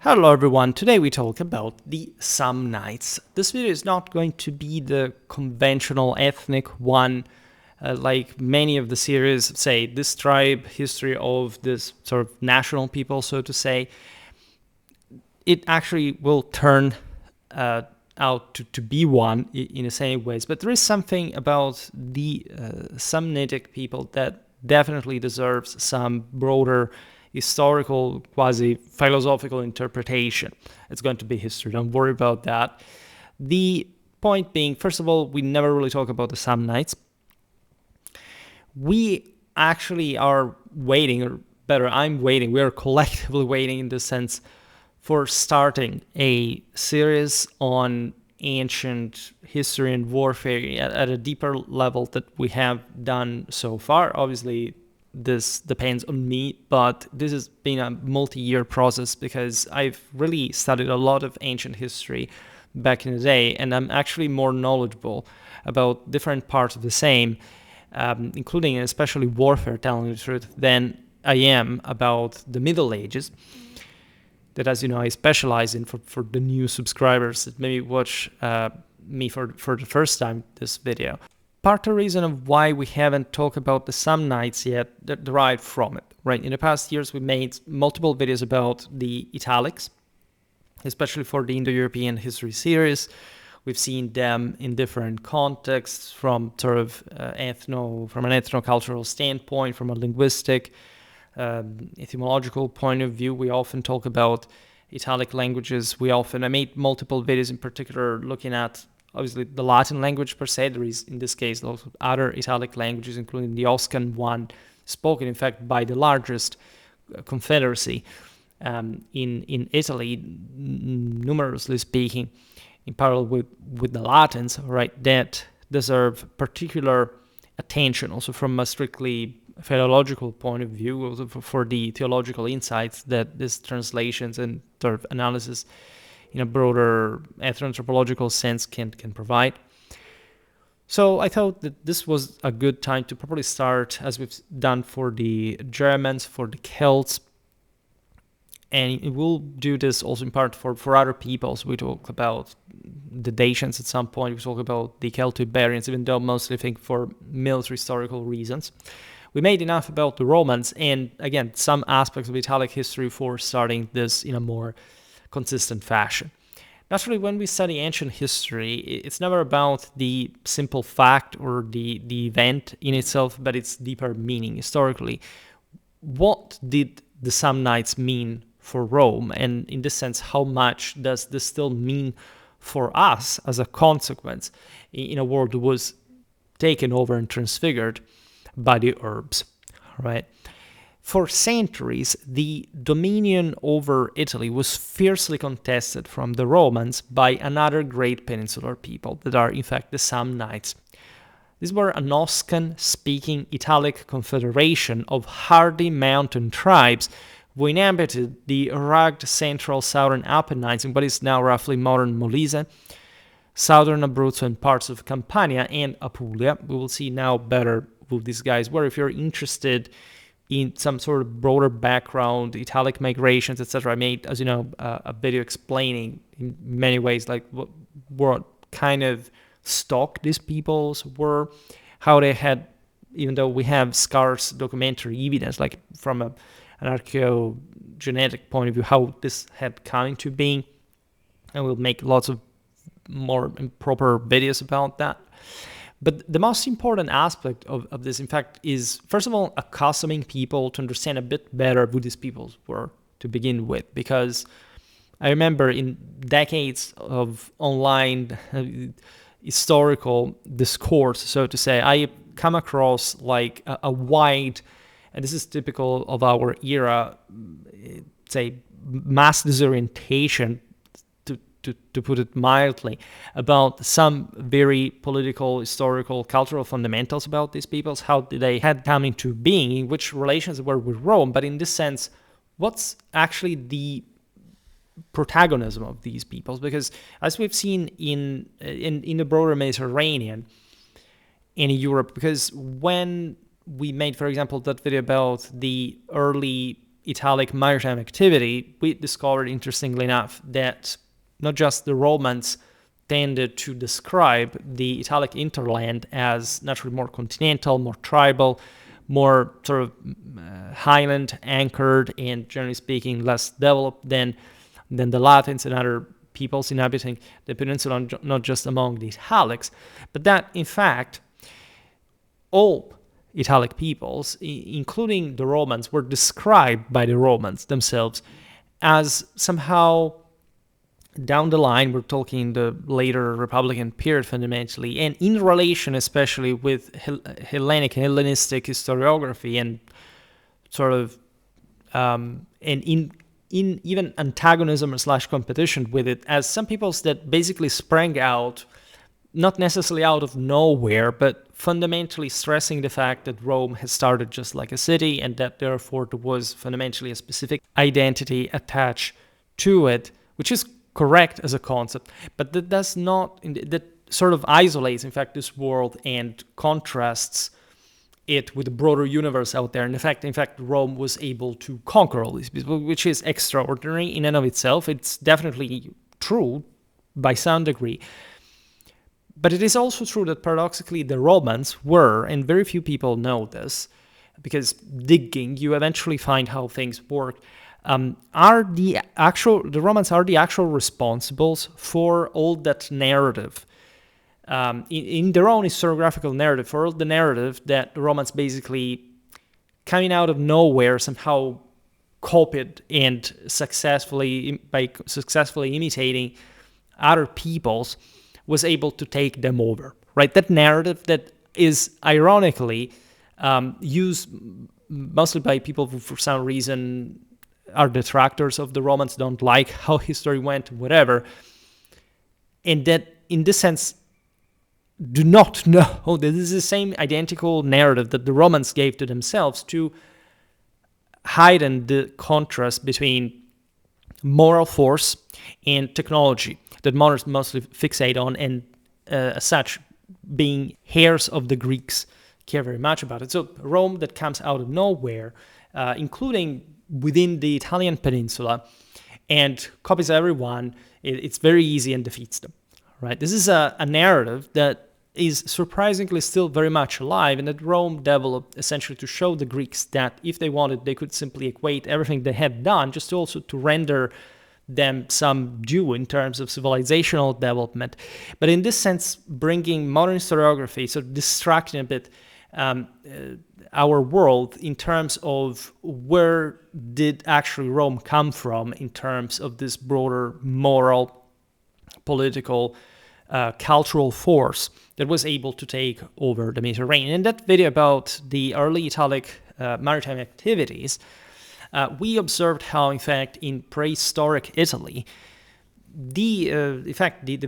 Hello everyone, today we talk about the Samnites. This video is not going to be the conventional ethnic one, like many of the series say, this tribe, history of this sort of national people, so to say. It actually will turn out to be one in the same ways, but there is something about the Samnitic people that definitely deserves some broader historical, quasi-philosophical interpretation. It's going to be history, don't worry about that. The point being, first of all, we never really talk about the Samnites. We actually are waiting, or better, I'm waiting, we are collectively waiting in the sense for starting a series on ancient history and warfare at a deeper level that we have done so far. Obviously, this depends on me, but this has been a multi-year process because I've really studied a lot of ancient history back in the day, and I'm actually more knowledgeable about different parts of the same, including and especially warfare, telling the truth, than I am about the Middle Ages, that, as you know, I specialize in for the new subscribers that maybe watch me for the first time this video. Part of the reason of why we haven't talked about the Samnites yet that derived from it, right? In the past years, we made multiple videos about the Italics, especially for the Indo-European history series. We've seen them in different contexts from sort of from an ethno-cultural standpoint, from a linguistic, etymological point of view. We often talk about Italic languages. I made multiple videos in particular looking at obviously the Latin language per se. There is, in this case, also other Italic languages, including the Oscan one, spoken, in fact, by the largest confederacy in Italy, numerously speaking, in parallel with the Latins, right, that deserve particular attention, also from a strictly philological point of view, also for the theological insights that these translations and sort of analysis in a broader ethnoanthropological sense can provide. So I thought that this was a good time to properly start, as we've done for the Germans, for the Celts, and we'll do this also in part for other peoples. We talk about the Dacians at some point, we talk about the Celto-Iberians, even though mostly I think for military historical reasons. We made enough about the Romans, and again, some aspects of Italic history for starting this in a more consistent fashion. Naturally, when we study ancient history, it's never about the simple fact or the event in itself, but its deeper meaning historically. What did the Samnites mean for Rome? And in this sense, how much does this still mean for us as a consequence in a world that was taken over and transfigured by the Arabs, right? For centuries, the dominion over Italy was fiercely contested from the Romans by another great peninsular people that are, in fact, the Samnites. These were an Oscan-speaking Italic confederation of hardy mountain tribes who inhabited the rugged central southern Apennines in what is now roughly modern Molise, southern Abruzzo, and parts of Campania and Apulia. We will see now better who these guys were. If you're interested in some sort of broader background, Italic migrations, etc., I made, as you know, a video explaining in many ways like what kind of stock these peoples were, how they had, even though we have scarce documentary evidence, like from an archaeogenetic point of view, how this had come into being, and we'll make lots of more proper videos about that. But the most important aspect of this, in fact, is, first of all, accustoming people to understand a bit better who these peoples were to begin with. Because I remember in decades of online historical discourse, so to say, I come across like a wide, and this is typical of our era, say, mass disorientation, to put it mildly, about some very political, historical, cultural fundamentals about these peoples, how they had come into being, in which relations were with Rome, but in this sense, what's actually the protagonism of these peoples? Because as we've seen in the broader Mediterranean, in Europe, because when we made, for example, that video about the early Italic maritime activity, we discovered, interestingly enough, that not just the Romans tended to describe the Italic hinterland as naturally more continental, more tribal, more sort of highland anchored, and generally speaking less developed than the Latins and other peoples inhabiting the peninsula, not just among the Italics, but that in fact all Italic peoples, including the Romans, were described by the Romans themselves as somehow down the line, we're talking the later Republican period fundamentally, and in relation especially with Hellenistic historiography and sort of, and in even antagonism / competition with it, as some peoples that basically sprang out, not necessarily out of nowhere, but fundamentally stressing the fact that Rome has started just like a city, and that therefore there was fundamentally a specific identity attached to it, which is correct as a concept, but that does not, that sort of isolates, in fact, this world and contrasts it with the broader universe out there. And in fact, Rome was able to conquer all these people, which is extraordinary in and of itself. It's definitely true by some degree. But it is also true that paradoxically the Romans were, and very few people know this, because digging, you eventually find how things work, the Romans are the actual responsibles for all that narrative, in their own historiographical narrative, for all the narrative that the Romans basically, coming out of nowhere, somehow copied and successfully imitating other peoples, was able to take them over, right? That narrative that is ironically used mostly by people who for some reason are detractors of the Romans, don't like how history went, whatever, and that in this sense do not know that this is the same identical narrative that the Romans gave to themselves to heighten the contrast between moral force and technology that moderns mostly fixate on, and as such, being heirs of the Greeks, care very much about it. So Rome that comes out of nowhere, including within the Italian peninsula, and copies everyone, it's very easy and defeats them, right? This is a narrative that is surprisingly still very much alive, and that Rome developed essentially to show the Greeks that if they wanted, they could simply equate everything they had done, just also to render them some due in terms of civilizational development. But in this sense, bringing modern historiography, so distracting a bit our world in terms of where did actually Rome come from in terms of this broader moral, political, cultural force that was able to take over the Mediterranean. In that video about the early Italic maritime activities, we observed how, in fact, in prehistoric Italy, the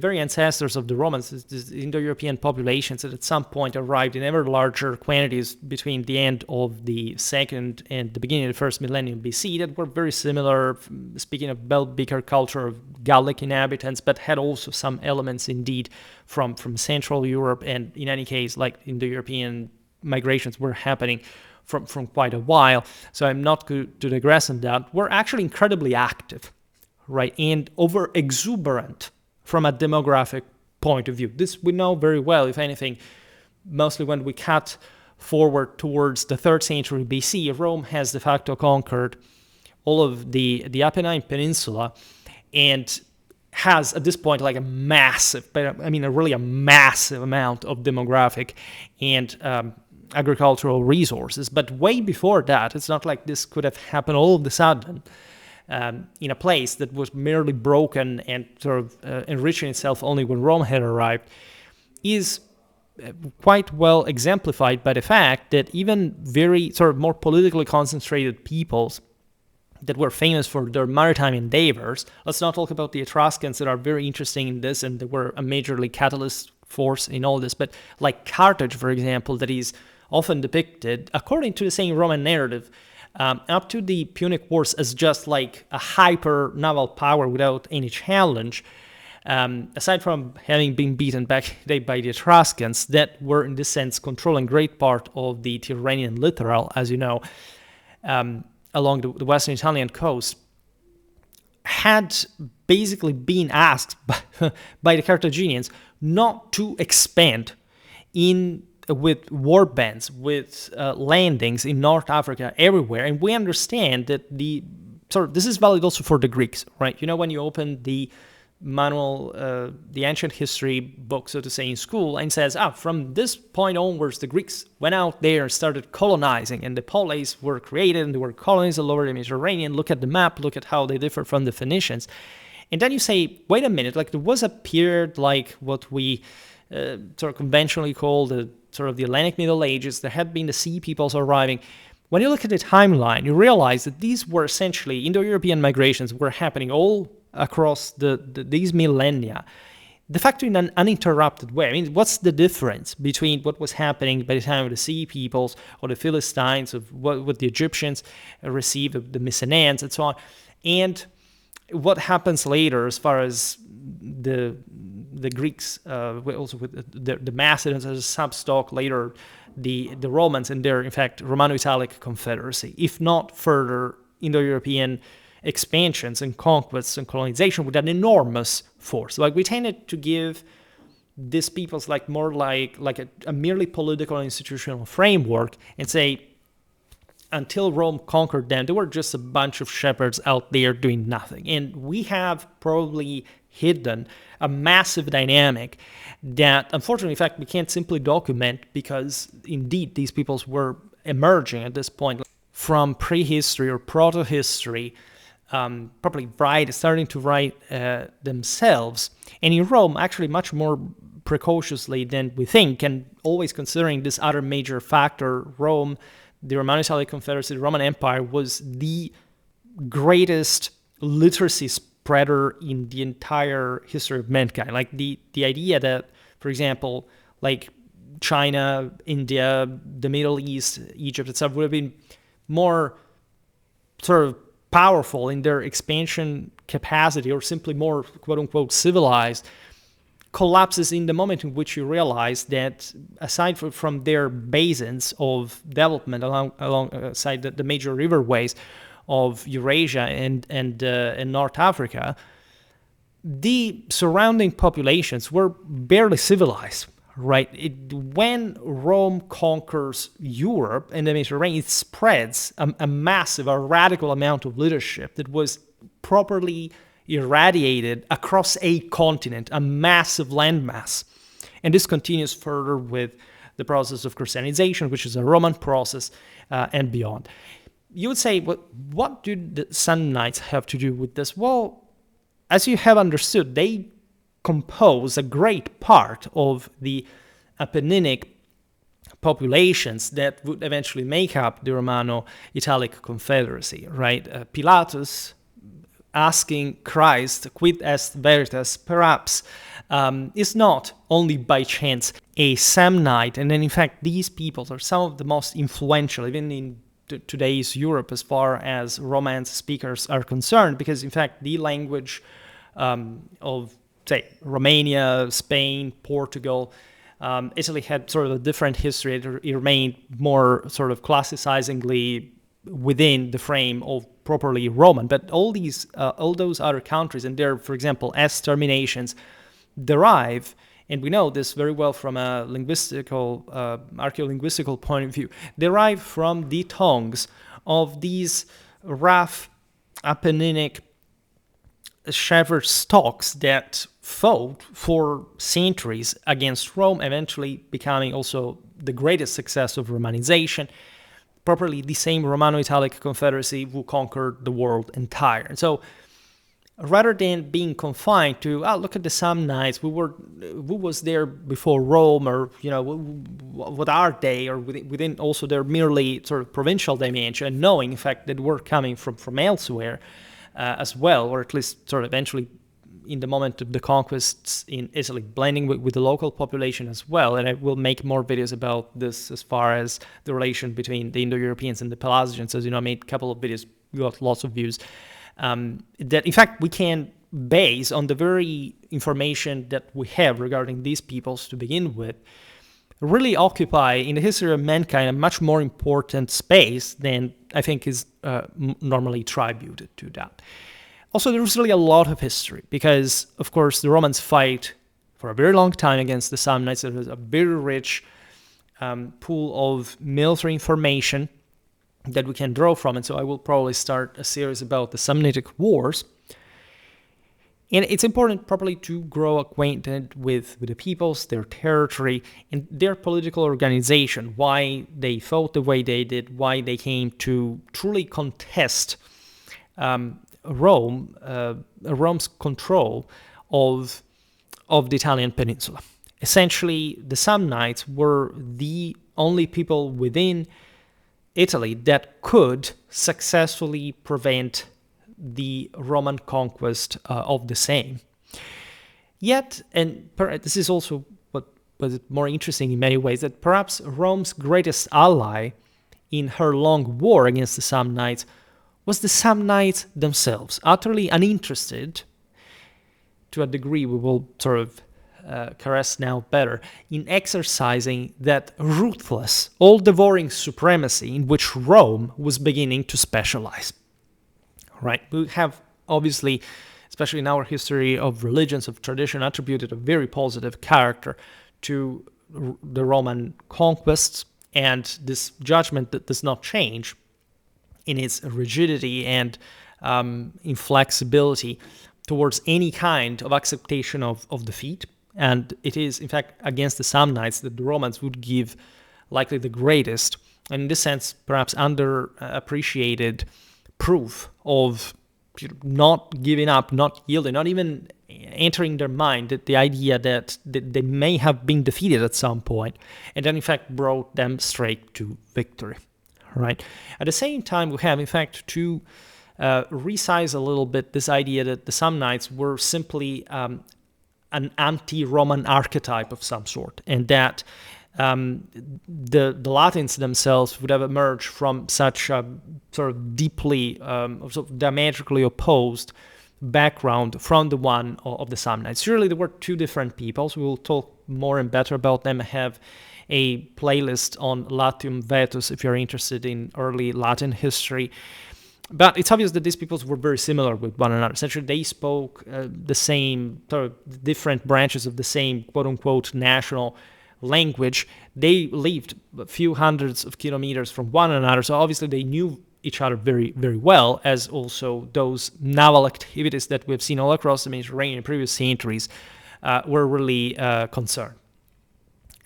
very ancestors of the Romans, the Indo-European populations that at some point arrived in ever larger quantities between the end of the second and the beginning of the first millennium BC, that were very similar, speaking of bell-beaker culture of Gallic inhabitants, but had also some elements indeed from Central Europe, and in any case, like Indo-European migrations were happening from quite a while. So I'm not going to digress on that. We're actually incredibly active, right, and over exuberant from a demographic point of view. This we know very well, if anything, mostly when we cut forward towards the 3rd century BC, Rome has de facto conquered all of the Apennine Peninsula, and has at this point like a massive, but I mean a massive amount of demographic and agricultural resources. But way before that, it's not like this could have happened all of a sudden. In a place that was merely broken and sort of enriching itself only when Rome had arrived, is quite well exemplified by the fact that even very sort of more politically concentrated peoples that were famous for their maritime endeavors, let's not talk about the Etruscans that are very interesting in this and they were a majorly catalyst force in all this, but like Carthage, for example, that is often depicted, according to the same Roman narrative, up to the Punic Wars as just like a hyper naval power without any challenge, aside from having been beaten back by the Etruscans that were in this sense controlling great part of the Tyrrhenian littoral, as you know, along the western Italian coast had basically been asked by the Carthaginians not to expand with war bands, with landings in North Africa, everywhere. And we understand that this is valid also for the Greeks, right? When you open the manual, the ancient history book, so to say, in school, and says, from this point onwards, the Greeks went out there and started colonizing, and the polis were created, and there were colonies all over the Mediterranean. Look at the map, look at how they differ from the Phoenicians. And then you say, wait a minute, there was a period like what we sort of conventionally call the Hellenic Middle Ages. There had been the sea peoples arriving. When you look at the timeline, you realize that these were essentially Indo-European migrations were happening all across these millennia, de facto in an uninterrupted way. I mean, what's the difference between what was happening by the time of the sea peoples or the Philistines, of what the Egyptians received, of the Mycenaeans and so on, and what happens later as far as the Greeks, also with the Macedonians as a substock, later the Romans and their, in fact, Romano-Italic confederacy, if not further Indo-European expansions and conquests and colonization with an enormous force. We tended to give these peoples more like a merely political and institutional framework and say, until Rome conquered them, they were just a bunch of shepherds out there doing nothing. And we have probably hidden a massive dynamic that, unfortunately, in fact, we can't simply document because, indeed, these peoples were emerging at this point from prehistory or proto-history, probably starting to write themselves. And in Rome, actually much more precociously than we think, and always considering this other major factor, Rome, the Romano-Italic Confederacy, the Roman Empire, was the greatest literacy spreader in the entire history of mankind. The idea that, for example, China, India, the Middle East, Egypt itself would have been more sort of powerful in their expansion capacity, or simply more quote-unquote civilized, collapses in the moment in which you realize that aside from their basins of development alongside the major riverways of Eurasia and North Africa, the surrounding populations were barely civilized, right? When Rome conquers Europe and the Mediterranean, it spreads a massive, a radical amount of leadership that was properly irradiated across a continent, a massive landmass. And this continues further with the process of Christianization, which is a Roman process, and beyond. You would say, what do the Samnites have to do with this? Well, as you have understood, they compose a great part of the Apenninic populations that would eventually make up the Romano-Italic Confederacy, right? Pilatus asking Christ, quid est veritas, perhaps, is not only by chance a Samnite. And then, in fact, these peoples are some of the most influential, even in today's Europe, as far as Romance speakers are concerned, because, in fact, the language of, say, Romania, Spain, Portugal, Italy had sort of a different history. It remained more sort of classicizingly within the frame of properly Roman, but all those other countries and their, for example, S terminations derive, and we know this very well from a archaeolinguistical point of view, derive from the tongues of these rough Apenninic shepherd stocks that fought for centuries against Rome, eventually becoming also the greatest success of Romanization, properly the same Romano-Italic Confederacy who conquered the world entire. And so rather than being confined to, look at the Samnites, who was there before Rome, or, what are they, or within also their merely sort of provincial dimension, and knowing, in fact, that we're coming from elsewhere as well, or at least sort of eventually in the moment of the conquests in Italy, blending with the local population as well. And I will make more videos about this as far as the relation between the Indo-Europeans and the Pelasgians. As you know, I made a couple of videos, got lots of views. That, in fact, we can base on the very information that we have regarding these peoples to begin with, really occupy in the history of mankind a much more important space than I think is normally attributed to that. Also, there's really a lot of history because, of course, the Romans fight for a very long time against the Samnites. There was a very rich pool of military information that we can draw from, and so I will probably start a series about the Samnitic Wars. And it's important properly to grow acquainted with the peoples, their territory, and their political organization, why they fought the way they did, why they came to truly contest Rome's control of the Italian peninsula. Essentially, the Samnites were the only people within Italy that could successfully prevent the Roman conquest of the same. Yet, and this is also what was more interesting in many ways, that perhaps Rome's greatest ally in her long war against the Samnites was the Samnites themselves, utterly uninterested, to a degree we will sort of caress now better, in exercising that ruthless, all-devouring supremacy in which Rome was beginning to specialize. Right? We have, obviously, especially in our history of religions, of tradition, attributed a very positive character to the Roman conquests, and this judgment that does not change in its rigidity and inflexibility towards any kind of acceptation of defeat. And it is, in fact, against the Samnites that the Romans would give likely the greatest, and in this sense, perhaps underappreciated proof of not giving up, not yielding, not even entering their mind that the idea that they may have been defeated at some point, and then in fact brought them straight to victory. Right. At the same time, we have in fact to resize a little bit this idea that the Samnites were simply an anti-Roman archetype of some sort, and that the Latins themselves would have emerged from such a sort of deeply, sort of diametrically opposed background from the one of the Samnites. Surely there were two different peoples. We will talk more and better about them. I have a playlist on Latium Vetus if you're interested in early Latin history. But it's obvious that these peoples were very similar with one another. Essentially, they spoke the same, sort of different branches of the same quote-unquote national language. They lived a few hundreds of kilometers from one another, so obviously they knew each other very, very well, as also those naval activities that we've seen all across the Mediterranean in previous centuries were really concerned.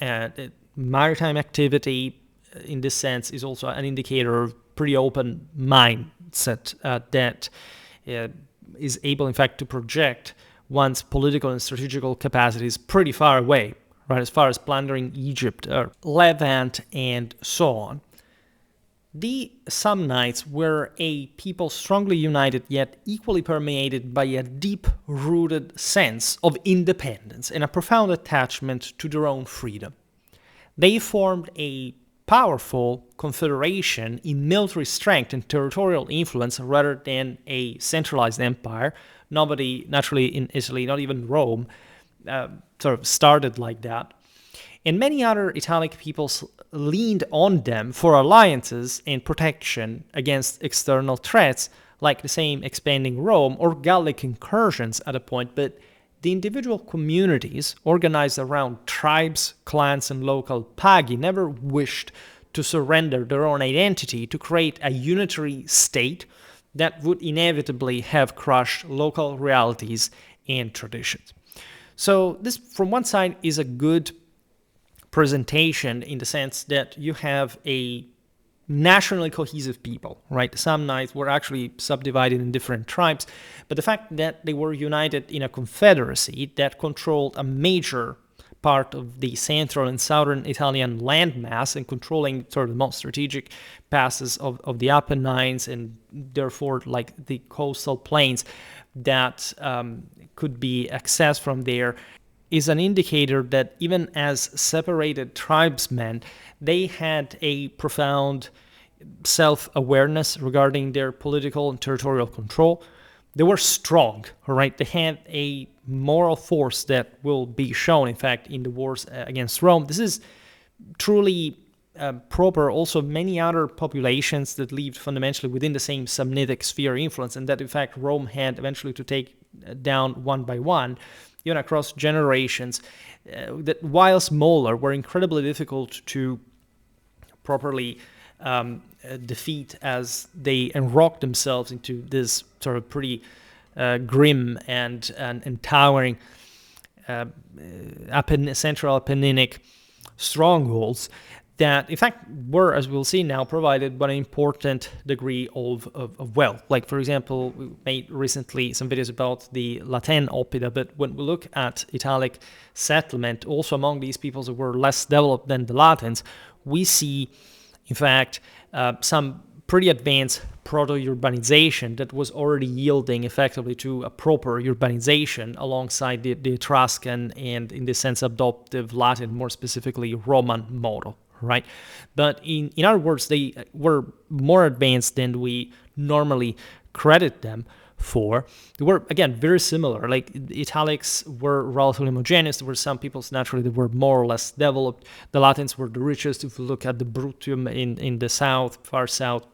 And maritime activity, in this sense, is also an indicator of pretty open mindset that is able, in fact, to project one's political and strategical capacities pretty far away, right, as far as plundering Egypt, Levant, and so on. The Samnites were a people strongly united yet equally permeated by a deep-rooted sense of independence and a profound attachment to their own freedom. They formed a powerful confederation in military strength and territorial influence rather than a centralized empire. Nobody, naturally in Italy, not even Rome, sort of started like that. And many other Italic peoples leaned on them for alliances and protection against external threats, like the same expanding Rome or Gallic incursions at a point, but the individual communities organized around tribes, clans, and local pagi never wished to surrender their own identity to create a unitary state that would inevitably have crushed local realities and traditions. So this, from one side, is a good presentation in the sense that you have a nationally cohesive people, right? The Samnites were actually subdivided in different tribes, but the fact that they were united in a confederacy that controlled a major part of the central and southern Italian landmass and controlling sort of the most strategic passes of the Apennines and therefore like the coastal plains that could be accessed from there is an indicator that even as separated tribesmen, they had a profound self-awareness regarding their political and territorial control. They were strong, right? They had a moral force that will be shown, in fact, in the wars against Rome. This is truly proper also many other populations that lived fundamentally within the same Samnitic sphere influence, and that in fact Rome had eventually to take down one by one, even across generations, that while smaller were incredibly difficult to properly defeat, as they enrocked themselves into this sort of pretty grim and towering central Apenninic strongholds that, in fact, were, as we'll see now, provided by an important degree of wealth. Like, for example, we made recently some videos about the Latin Oppida, but when we look at Italic settlement, also among these peoples that were less developed than the Latins, we see, in fact, some pretty advanced proto-urbanization that was already yielding effectively to a proper urbanization alongside the Etruscan and, in this sense, adoptive Latin, more specifically Roman model, right? But in other words, they were more advanced than we normally credit them for. They were, again, very similar. Like, the Italics were relatively homogeneous. There were some peoples naturally that were more or less developed. The Latins were the richest. If you look at the Brutium in the south, far south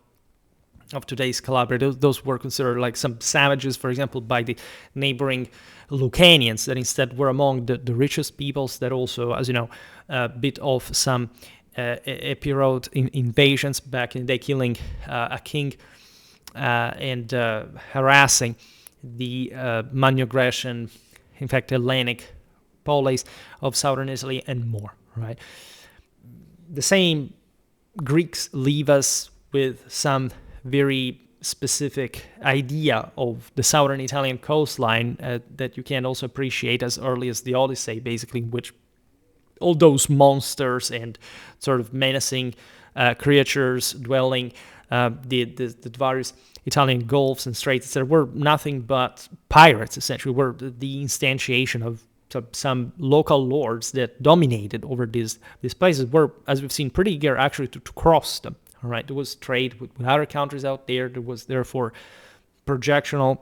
of today's Calabria, those were considered like some savages, for example, by the neighboring Lucanians, that instead were among the richest peoples, that also, as you know, bit off some Epirot invasions back in the day, killing a king and harassing the Magno-Grecian, in fact, Hellenic polis of southern Italy and more, right? The same Greeks leave us with some very specific idea of the southern Italian coastline that you can also appreciate as early as the Odyssey, basically, in which all those monsters and sort of menacing creatures dwelling the various Italian gulfs and straits, etc., were nothing but pirates, essentially, were the instantiation of some local lords that dominated over these places, were, as we've seen, pretty eager actually to cross them. All right, there was trade with other countries out there. There was therefore projectional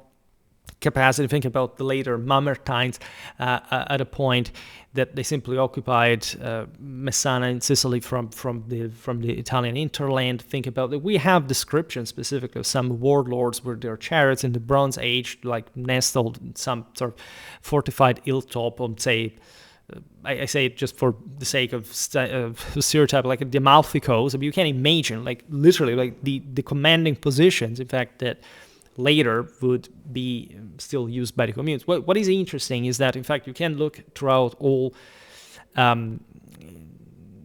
capacity. Think about the later Mamertines at a point that they simply occupied Messana in Sicily from the Italian hinterland. Think about that. We have descriptions specifically of some warlords with their chariots in the Bronze Age, like nestled in some sort of fortified hilltop on, say, I say it just for the sake of stereotype, like the Amalfi Coast. I mean, you can imagine, like, literally, like the commanding positions, in fact, that later would be still used by the communes. What is interesting is that, in fact, you can look throughout all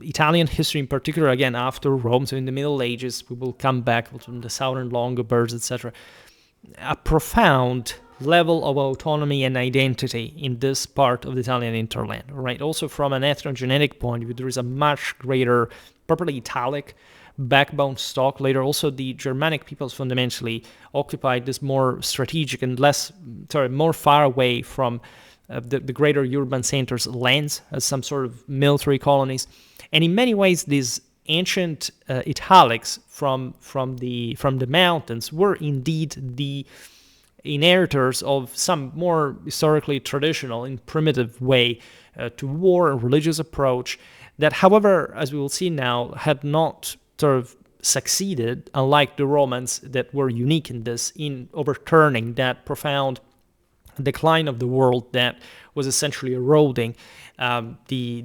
Italian history in particular, again, after Rome, so in the Middle Ages, we will come back to the southern Longobards, etc., a profound level of autonomy and identity in this part of the Italian hinterland, right? Also, from an ethnogenetic point of view, there is a much greater, properly Italic backbone stock. Later, also, the Germanic peoples fundamentally occupied this more strategic and more far away from the greater urban centers lands as some sort of military colonies. And in many ways, these ancient Italics from the mountains were indeed the inheritors of some more historically traditional and primitive way to war and religious approach that, however, as we will see now, had not sort of succeeded, unlike the Romans that were unique in this, in overturning that profound decline of the world that was essentially eroding the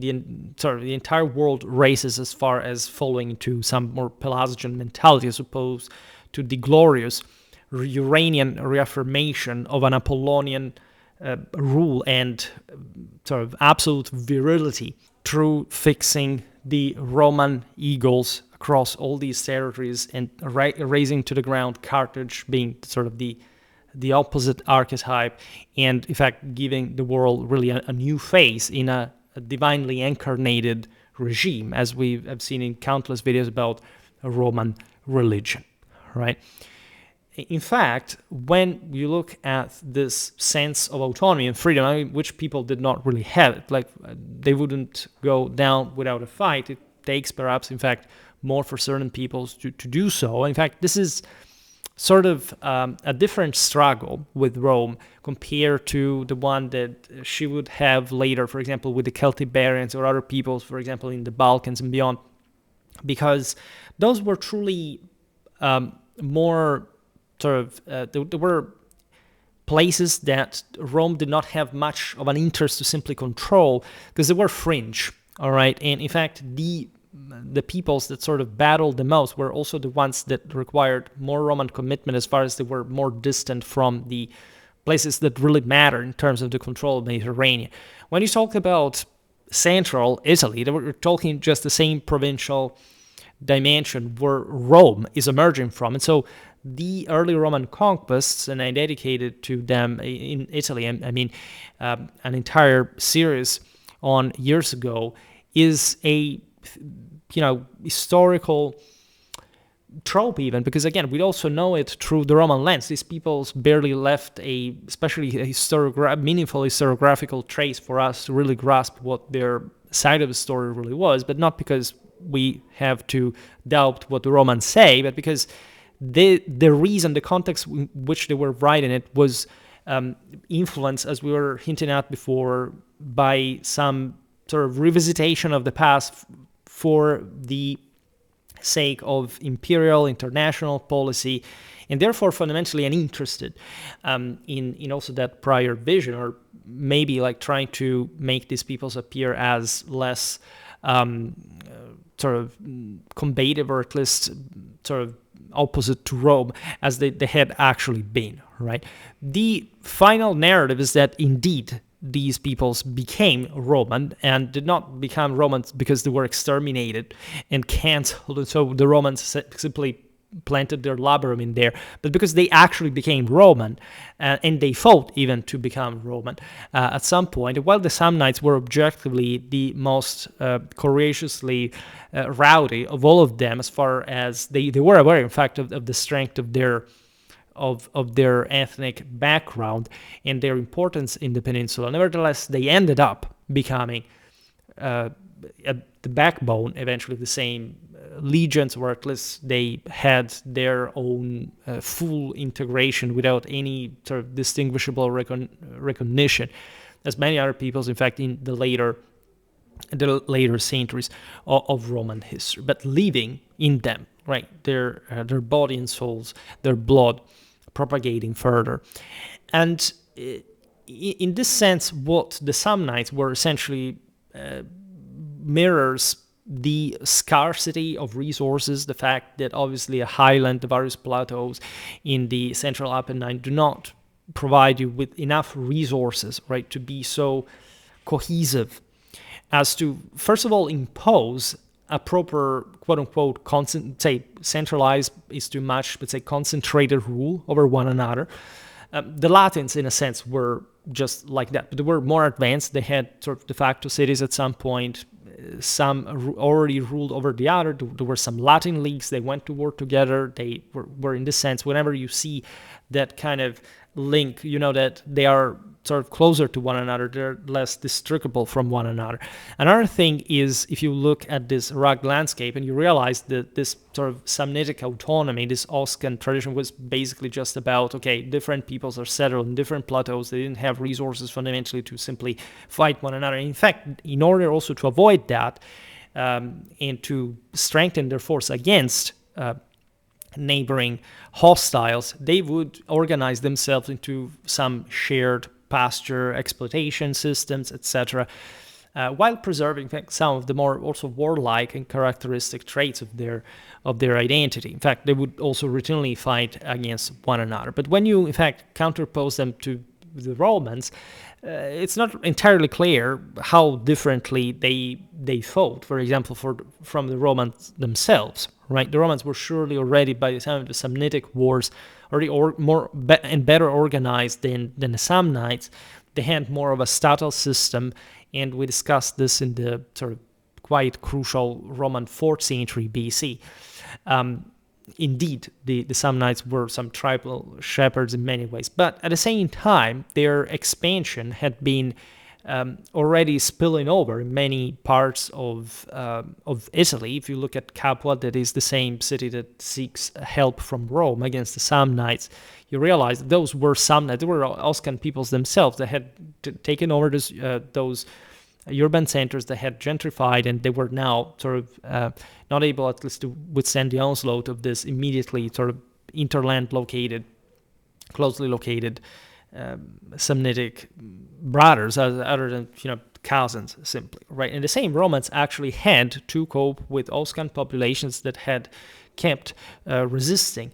entire world races as far as following into some more Pelasgian mentality as opposed to the glorious Uranian reaffirmation of an Apollonian rule and sort of absolute virility through fixing the Roman eagles across all these territories and raising to the ground Carthage, being sort of the opposite archetype, and in fact giving the world really a new face in a divinely incarnated regime, as we have seen in countless videos about a Roman religion, right? In fact, when you look at this sense of autonomy and freedom, I mean, which people did not really have it, like they wouldn't go down without a fight. It takes perhaps, in fact, more for certain peoples to do so. In fact, this is sort of a different struggle with Rome compared to the one that she would have later, for example, with the Celtiberians or other peoples, for example, in the Balkans and beyond, because those were truly more sort of, there were places that Rome did not have much of an interest to simply control because they were fringe, all right? And in fact, the peoples that sort of battled the most were also the ones that required more Roman commitment as far as they were more distant from the places that really matter in terms of the control of the Mediterranean. When you talk about central Italy, we're talking just the same provincial dimension where Rome is emerging from. And so the early Roman conquests, and I dedicated to them in Italy, I mean, an entire series on years ago, is a historical trope even, because again, we also know it through the Roman lens. These peoples barely left especially a meaningful historiographical trace for us to really grasp what their side of the story really was, but not because we have to doubt what the Romans say, but because the reason, the context in which they were writing it was influenced, as we were hinting at before, by some sort of revisitation of the past for the sake of imperial international policy, and therefore fundamentally uninterested in also that prior vision, or maybe like trying to make these peoples appear as less sort of combative, or at least sort of opposite to Rome as they had actually been, right? The final narrative is that indeed these peoples became Roman, and did not become Romans because they were exterminated and cancelled, and so the Romans simply planted their labyrinth in there, but because they actually became Roman, and they fought even to become Roman at some point. While the Samnites were objectively the most courageously rowdy of all of them, as far as they were aware, in fact, of the strength of their ethnic background and their importance in the peninsula. Nevertheless, they ended up becoming the backbone eventually of the same legions, or at least they had their own full integration without any sort of distinguishable recognition, as many other peoples, in fact, in the later centuries of Roman history, but living in them, right? Their body and souls, their blood, propagating further. And in this sense, what the Samnites were essentially mirrors the scarcity of resources, the fact that obviously a highland, the various plateaus in the central Apennine do not provide you with enough resources, right, to be so cohesive as to, first of all, impose a proper, quote-unquote, centralized is too much, but say concentrated rule over one another. The Latins, in a sense, were just like that, but they were more advanced. They had sort of de facto cities at some point. Some already ruled over the other. There were some Latin leagues. They went to war together. They were in this sense, whenever you see that kind of link, you know that they are sort of closer to one another. They're less districtable from one another. Another thing is, if you look at this rugged landscape and you realize that this sort of Samnitic autonomy, this Oscan tradition, was basically just about, okay, different peoples are settled in different plateaus. They didn't have resources fundamentally to simply fight one another. In fact, in order also to avoid that and to strengthen their force against neighboring hostiles, they would organize themselves into some shared pasture exploitation systems, etc., while preserving some of the more also warlike and characteristic traits of their identity. In fact, they would also routinely fight against one another. But when you, in fact, counterpose them to the Romans, it's not entirely clear how differently they fought. For example, from the Romans themselves, right? The Romans were surely already, by the time of the Samnitic Wars, already more and better organized than the Samnites. They had more of a statal system, and we discussed this in the sort of quite crucial Roman 4th century BC. Indeed, the Samnites were some tribal shepherds in many ways, but at the same time, their expansion had been already spilling over in many parts of Italy. If you look at Capua, that is the same city that seeks help from Rome against the Samnites, you realize that those were Samnites. They were Oscan peoples themselves that had taken over those urban centers that had gentrified, and they were now sort of not able at least to withstand the onslaught of this immediately sort of interland located, closely located Samnitic brothers, other than cousins simply, right? And the same Romans actually had to cope with Oscan populations that had kept resisting.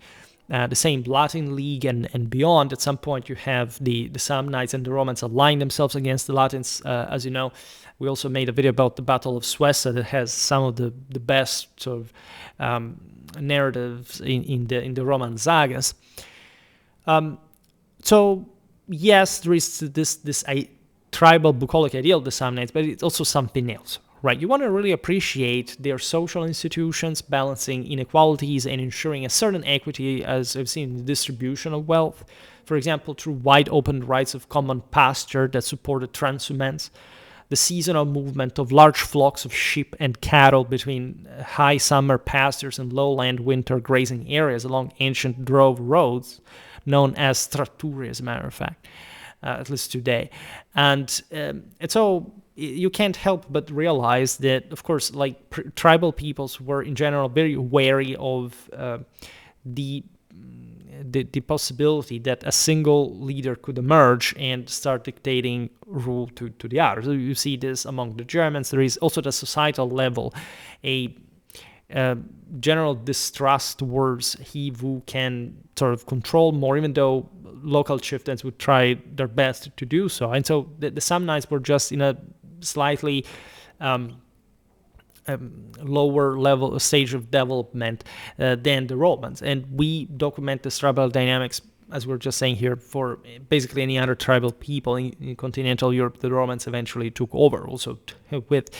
The same Latin League and beyond. At some point, you have the Samnites and the Romans align themselves against the Latins. As you know, we also made a video about the Battle of Suessa that has some of the best sort of narratives in the Roman sagas. So yes, there is this tribal bucolic ideal of the Samnites, but it's also something else. Right, you want to really appreciate their social institutions, balancing inequalities and ensuring a certain equity, as I've seen in the distribution of wealth. For example, through wide open rights of common pasture that supported transhumance, the seasonal movement of large flocks of sheep and cattle between high summer pastures and lowland winter grazing areas along ancient drove roads, known as tratturi, as a matter of fact, at least today. And so you can't help but realize that, of course, like tribal peoples were in general very wary of the possibility that a single leader could emerge and start dictating rule to the others. So you see this among the Germans. There is also at a societal level a general distrust towards he who can sort of control more, even though local chieftains would try their best to do so. And so the Samnites were just in a slightly lower level stage of development than the Romans. And we document the tribal dynamics, as we're just saying here, for basically any other tribal people in continental Europe. The Romans eventually took over, also with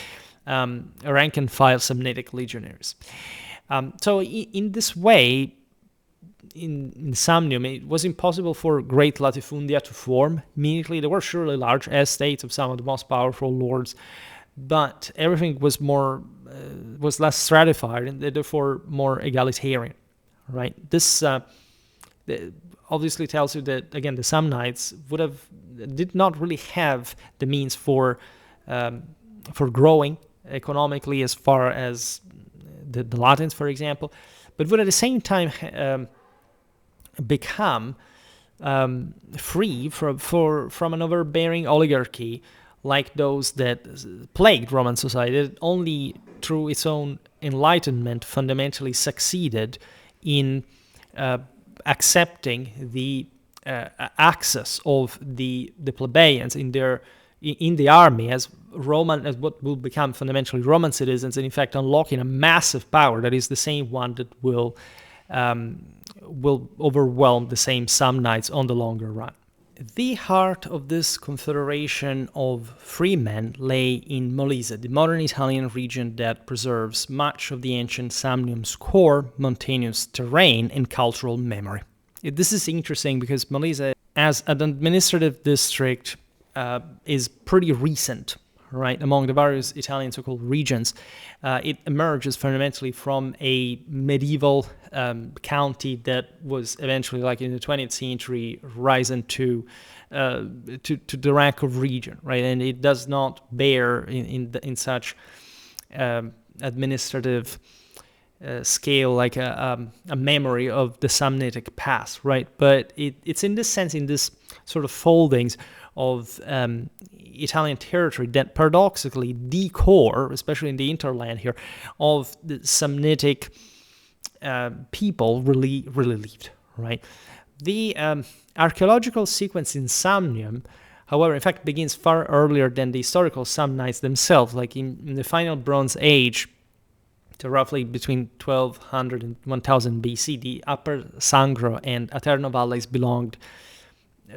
rank and file Samnitic legionaries. So in this way, in Samnium, it was impossible for great latifundia to form immediately. There were surely large estates of some of the most powerful lords, but everything was was less stratified and therefore more egalitarian, right? This obviously tells you that, again, the Samnites did not really have the means for growing economically as far as the Latins, for example, but would at the same time become free from an overbearing oligarchy like those that plagued Roman society, that only through its own enlightenment fundamentally succeeded in accepting the access of the plebeians in the army as what will become fundamentally Roman citizens, and in fact unlocking a massive power that is the same one that will overwhelm the same Samnites on the longer run. The heart of this confederation of freemen lay in Molise, the modern Italian region that preserves much of the ancient Samnium's core mountainous terrain and cultural memory. This is interesting because Molise, as an administrative district, is pretty recent, right? Among the various Italian so-called regions, it emerges fundamentally from a medieval county that was eventually, like in the 20th century, risen to the rank of region, right? And it does not bear in such administrative scale like a memory of the Samnitic past, right? But it's in this sense, in this sort of foldings of Italian territory, that paradoxically the core, especially in the hinterland here, of the Samnitic people really lived, right? The archaeological sequence in Samnium, however, in fact, begins far earlier than the historical Samnites themselves, like in the final Bronze Age, to roughly between 1200 and 1000 BC, the Upper Sangro and Aterno valleys belonged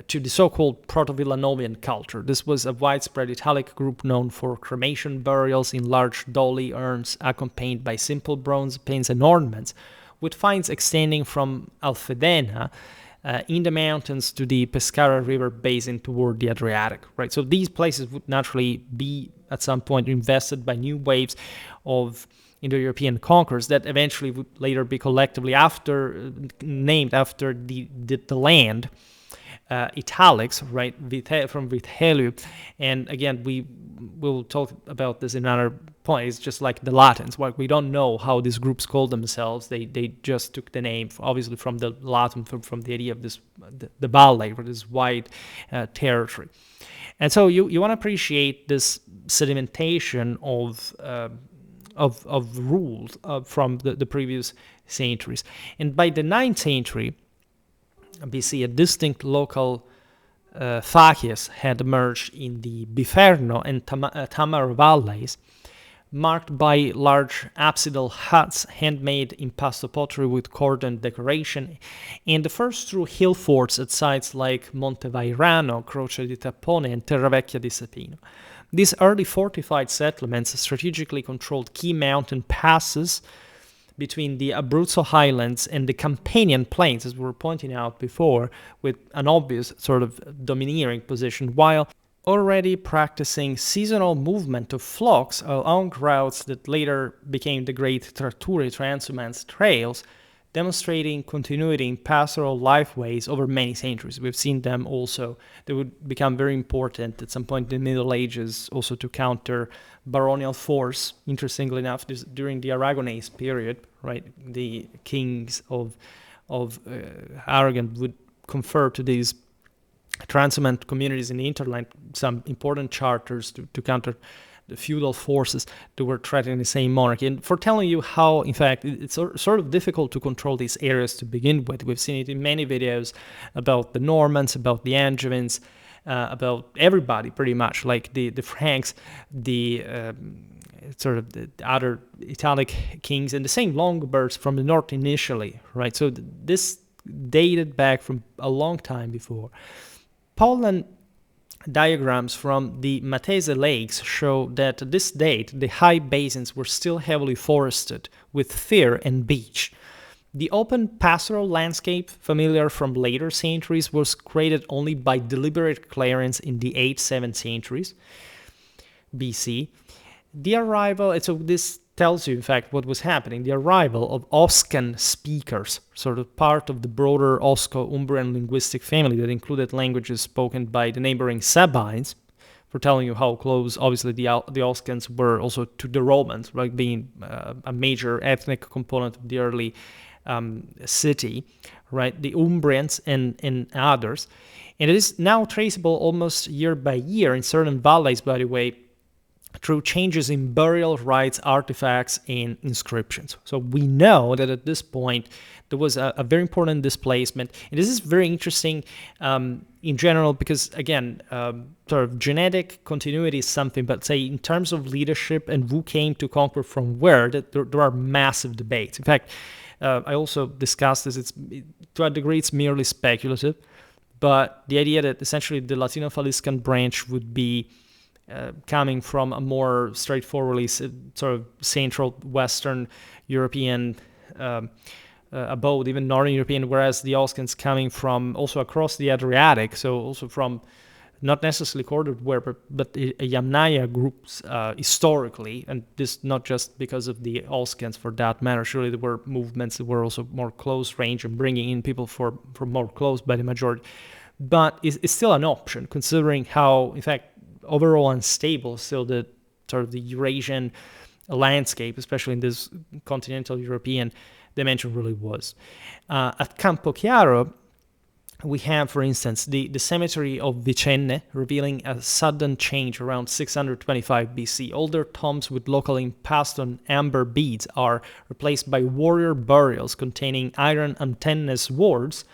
to the so-called Proto-Villanovian culture. This was a widespread Italic group known for cremation burials in large dolly urns accompanied by simple bronze panes and ornaments, with finds extending from Alfedena in the mountains to the Pescara River basin toward the Adriatic, right? So these places would naturally be at some point invested by new waves of Indo-European conquerors that eventually would later be collectively named after the land, Italics, right, from Vitellium. And again, we will talk about this in another point. It's just like the Latins. Like, we don't know how these groups called themselves. They just took the name, obviously, from the Latin, from the idea of this, the valle, for this wide territory. And so you want to appreciate this sedimentation of rules from the previous centuries. And by the 9th century BC, a distinct local facies had emerged in the Biferno and Tamaro valleys, marked by large apsidal huts handmade in pasto pottery with cordon decoration, and the first true hill forts at sites like Monte Vairano, Croce di Tappone, and Terravecchia di Sapino. These early fortified settlements strategically controlled key mountain passes between the Abruzzo highlands and the Campanian plains, as we were pointing out before, with an obvious sort of domineering position, while already practicing seasonal movement of flocks along routes that later became the great Trattori Transhumance trails, demonstrating continuity in pastoral lifeways over many centuries. We've seen them also. They would become very important at some point in the Middle Ages, also to counter baronial force. Interestingly enough, during the Aragonese period, right, the kings of Aragon would confer to these transhumant communities in the hinterland some important charters to counter the feudal forces that were threatening the same monarchy. And for telling you how, in fact, it's sort of difficult to control these areas to begin with. We've seen it in many videos about the Normans, about the Angevins, about everybody pretty much, like the Franks, the sort of the other Italic kings, and the same Longobards from the north initially, right? So this dated back from a long time before. Poland diagrams from the Matese lakes show that at this date the high basins were still heavily forested with fir and beech. The open pastoral landscape, familiar from later centuries, was created only by deliberate clearance in the 8th, 7th centuries BC. The arrival, so this tells you, in fact, what was happening. The arrival of Oscan speakers, sort of part of the broader Osco-Umbrian linguistic family that included languages spoken by the neighboring Sabines, for telling you how close, obviously, the Oscans were also to the Romans, right, being a major ethnic component of the early city, right, the Umbrians and others. And it is now traceable almost year by year in certain valleys, by the way, through changes in burial rites, artifacts, and inscriptions. So we know that at this point there was a very important displacement. And this is very interesting in general because, again, sort of genetic continuity is something, but say in terms of leadership and who came to conquer from where, there are massive debates. In fact, I also discussed this. To a degree, it's merely speculative, but the idea that essentially the Latino-Faliscan branch would be coming from a more straightforwardly sort of central Western European abode, even Northern European, whereas the Oscans coming from also across the Adriatic, so also from not necessarily corded where, but Yamnaya groups historically, and this not just because of the Oscans for that matter. Surely there were movements that were also more close range and bringing in people from more close by the majority, but it's still an option considering how, in fact, overall unstable still the sort of the Eurasian landscape, especially in this continental European dimension, really was. At Campochiaro, we have, for instance, the cemetery of Vicenne, revealing a sudden change around 625 BC. Older tombs with locally impasted on amber beads are replaced by warrior burials containing iron antennas wards,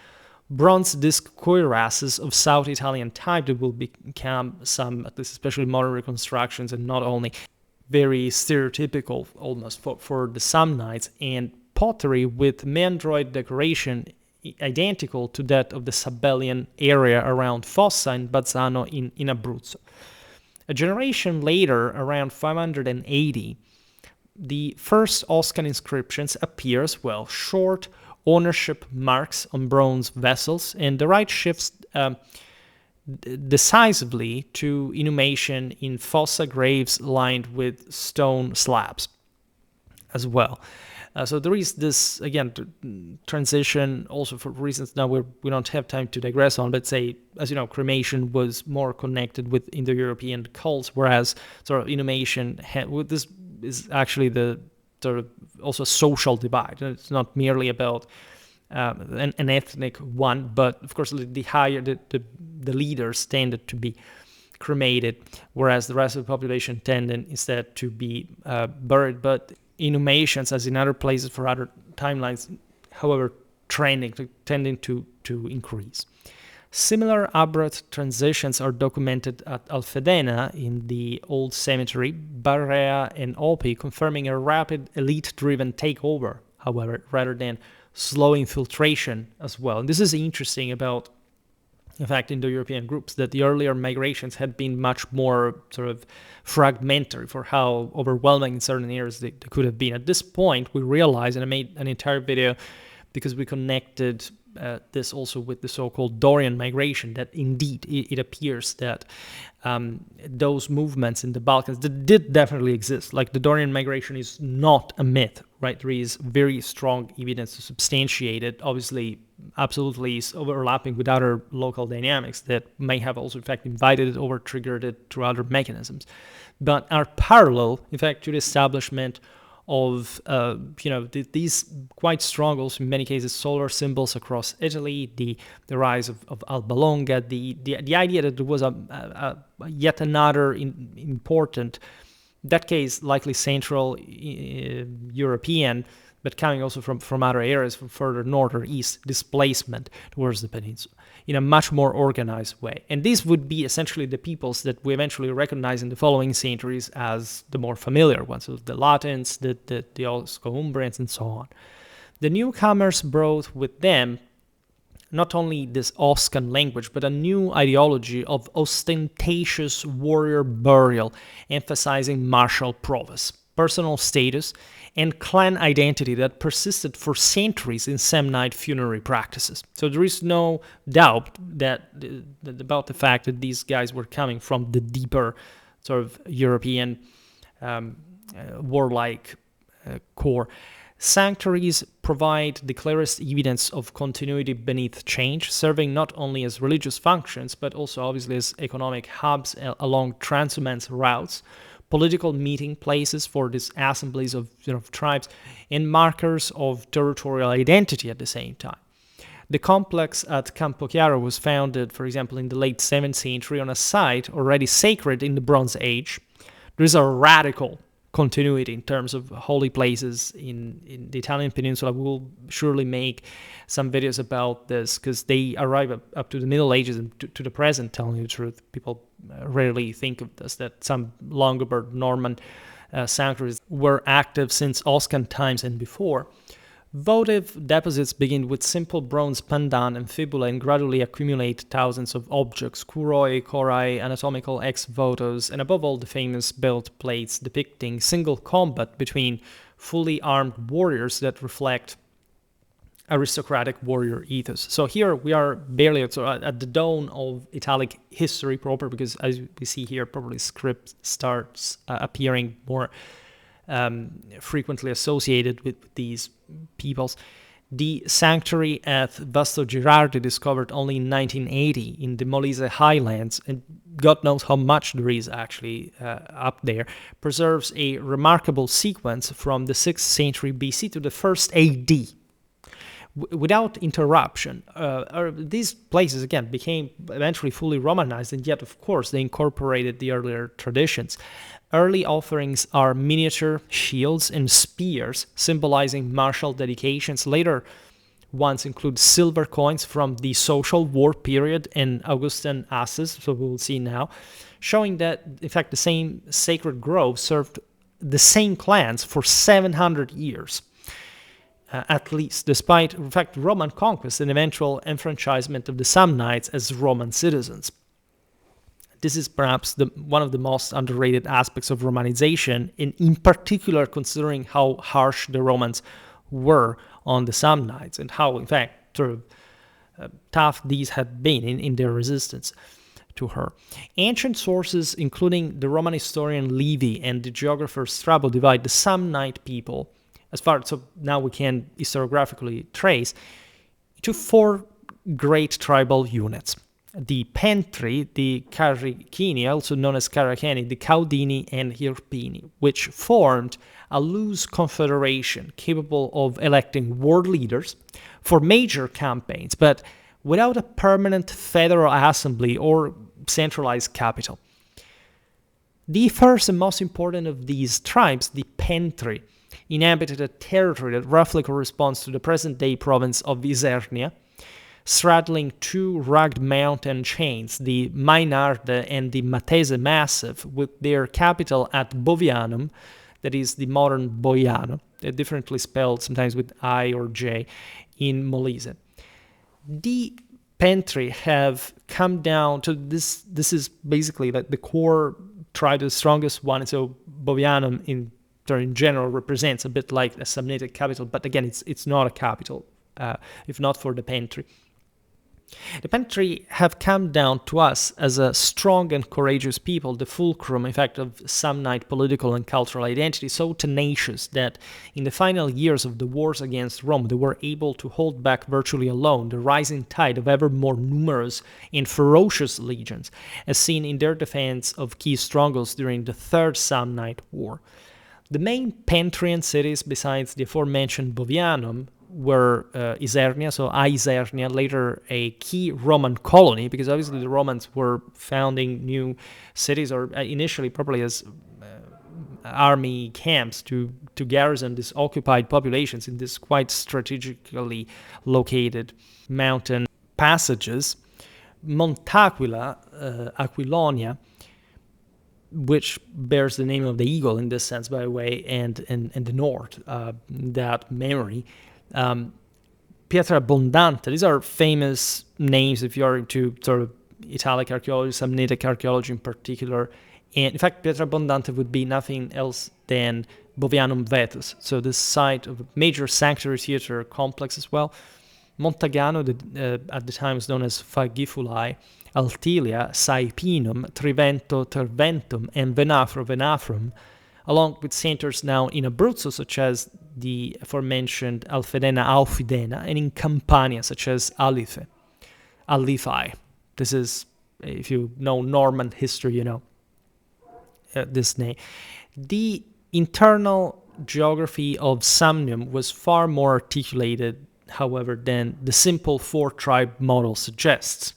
bronze disc cuirasses of South Italian type that will become some, at least especially modern reconstructions, and not only very stereotypical almost for the Samnites, and pottery with mandroid decoration identical to that of the Sabellian area around Fossa and Bazzano in Abruzzo. A generation later, around 580, the first Oscan inscriptions appear as well, short ownership marks on bronze vessels, and the rite shifts decisively to inhumation in fossa graves lined with stone slabs as well. So there is this, again, transition also for reasons now we don't have time to digress on, but say, as you know, cremation was more connected with Indo-European cults, whereas sort of inhumation, this is actually the sort of also social divide. It's not merely about an ethnic one, but of course the higher the leaders tended to be cremated, whereas the rest of the population tended instead to be buried. But inhumations, as in other places for other timelines, however, tending to increase. Similar abrupt transitions are documented at Alfedena in the old cemetery, Barrea and Olpi, confirming a rapid elite-driven takeover, however, rather than slow infiltration as well. And this is interesting about, in fact, Indo-European groups, that the earlier migrations had been much more sort of fragmentary for how overwhelming in certain areas they could have been. At this point, we realized, and I made an entire video because we connected this also with the so-called Dorian migration, that indeed it appears that those movements in the Balkans that did definitely exist. Like the Dorian migration is not a myth, right? There is very strong evidence to substantiate it. Obviously, absolutely is overlapping with other local dynamics that may have also, in fact, invited it or triggered it through other mechanisms, but are parallel, in fact, to the establishment of these quite strong, also in many cases, solar symbols across Italy, the rise of Alba Longa, the idea that there was a yet another important, that case likely Central European, but coming also from other areas, from further north or east, displacement towards the peninsula in a much more organized way. And these would be essentially the peoples that we eventually recognize in the following centuries as the more familiar ones, so the Latins, the Osco-Umbrians, and so on. The newcomers brought with them not only this Oscan language, but a new ideology of ostentatious warrior burial, emphasizing martial prowess, personal status, and clan identity that persisted for centuries in Samnite funerary practices. So there is no doubt that about the fact that these guys were coming from the deeper sort of European warlike core. Sanctuaries provide the clearest evidence of continuity beneath change, serving not only as religious functions, but also obviously as economic hubs along transhumance routes, political meeting places for these assemblies of tribes, and markers of territorial identity at the same time. The complex at Campo Chiaro was founded, for example, in the late 7th century on a site already sacred in the Bronze Age. There is a radical continuity in terms of holy places in the Italian peninsula. We will surely make some videos about this because they arrive up to the Middle Ages and to the present, telling you the truth. People rarely think of this, that some Longobards, Norman sanctuaries were active since Oscan times and before. Votive deposits begin with simple bronze pandan and fibula and gradually accumulate thousands of objects, kuroi, korai, anatomical ex-votos, and above all the famous belt plates depicting single combat between fully armed warriors that reflect aristocratic warrior ethos. So here we are barely at the dawn of Italic history proper, because as we see here, probably script starts appearing more frequently associated with these peoples. The sanctuary at Vasto Girardi, discovered only in 1980 in the Molise highlands, and God knows how much there is actually up there, preserves a remarkable sequence from the 6th century BC to the 1st AD. Without interruption. These places, again, became eventually fully Romanized, and yet, of course, they incorporated the earlier traditions. Early offerings are miniature shields and spears, symbolizing martial dedications. Later ones include silver coins from the social war period and Augustan asses, so we will see now, showing that, in fact, the same sacred grove served the same clans for 700 years. At least, despite, in fact, Roman conquest and eventual enfranchisement of the Samnites as Roman citizens. This is perhaps one of the most underrated aspects of Romanization, in particular considering how harsh the Romans were on the Samnites and how, in fact, sort of tough these had been in their resistance to her. Ancient sources, including the Roman historian Livy and the geographer Strabo, divide the Samnite people, so now we can historiographically trace, to four great tribal units. The Pentri, the Carricini, also known as Carraceni, the Caudini, and Hirpini, which formed a loose confederation capable of electing war leaders for major campaigns, but without a permanent federal assembly or centralized capital. The first and most important of these tribes, the Pentri, inhabited a territory that roughly corresponds to the present-day province of Isernia, straddling two rugged mountain chains, the Mainarde and the Matese Massif, with their capital at Bovianum, that is the modern Boiano, differently spelled sometimes with I or J, in Molise. The Pentri have come down to this. This is basically like the core tribe, the strongest one. So Bovianum in general represents a bit like a Samnite capital, but again, it's not a capital, if not for the Pentri. The Pentri have come down to us as a strong and courageous people, the fulcrum, in fact, of Samnite political and cultural identity, so tenacious that in the final years of the wars against Rome, they were able to hold back virtually alone the rising tide of ever more numerous and ferocious legions, as seen in their defense of key strongholds during the Third Samnite War. The main Pentrian cities, besides the aforementioned Bovianum, were Isernia, so Isernia, later a key Roman colony, because obviously the Romans were founding new cities, or initially probably as army camps to garrison these occupied populations in these quite strategically located mountain passages. Montaquila, Aquilonia, which bears the name of the eagle in this sense, by the way, and the north, that memory. Pietrabondante, these are famous names if you're into sort of Italic archaeology, Samnitic archaeology in particular. And in fact, Pietrabondante would be nothing else than Bovianum Vetus, so the site of a major sanctuary theater complex as well. Montagano, at the time was known as Fagifulae, Altilia, Saipinum, Trivento, Terventum, and Venafro, Venafrum, along with centers now in Abruzzo, such as the aforementioned Alfedena, Aufidena, and in Campania, such as Alife, Alifae. This is, if you know Norman history, you know this name. The internal geography of Samnium was far more articulated, however, than the simple four-tribe model suggests,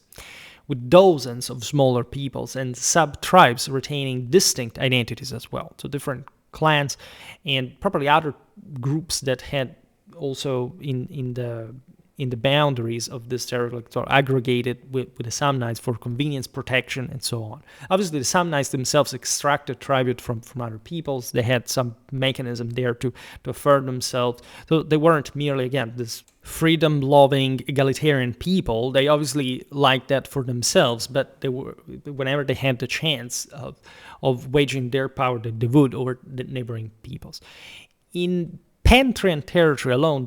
with dozens of smaller peoples and sub-tribes retaining distinct identities as well. So different clans and probably other groups that had also in the boundaries of this territory aggregated with the Samnites for convenience, protection, and so on. Obviously, the Samnites themselves extracted tribute from other peoples. They had some mechanism there to affirm themselves. So they weren't merely, again, this freedom-loving, egalitarian people. They obviously liked that for themselves, but they were, whenever they had the chance of waging their power, they would over the neighboring peoples. In Pentrian territory alone,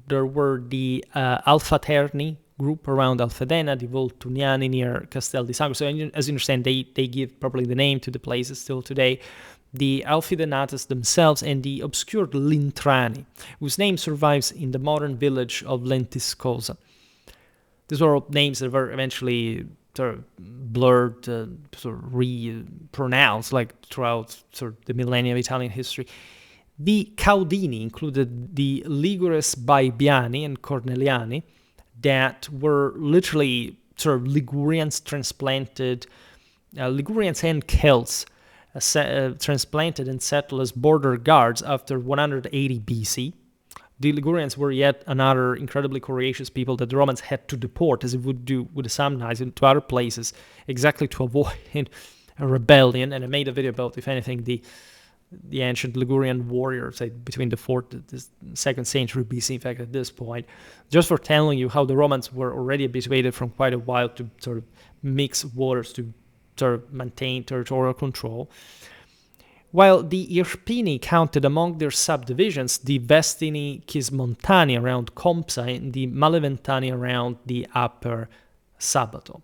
there were the Alfaterni group around Alfedena, the Voltuniani near Castel di Sangro. So as you understand, they give probably the name to the places still today. The Alfidenates themselves and the obscure Lintrani, whose name survives in the modern village of Lentiscosa. These were all names that were eventually sort of blurred, sort of re-pronounced like throughout sort of the millennia of Italian history. The Caudini included the Ligures Baibiani and Corneliani that were literally sort of Ligurians transplanted, Ligurians and Celts transplanted and settled as border guards after 180 BC. The Ligurians were yet another incredibly courageous people that the Romans had to deport, as it would do with the Samnites, into other places, exactly to avoid a rebellion. And I made a video about, if anything, the ancient Ligurian warriors, say between the 4th and the 2nd century BC, in fact, at this point, just for telling you how the Romans were already habituated from quite a while to sort of mix waters to sort of maintain territorial control. while the Irpini counted among their subdivisions the Vestini Kismontani around Compsa and the Maleventani around the Upper Sabato.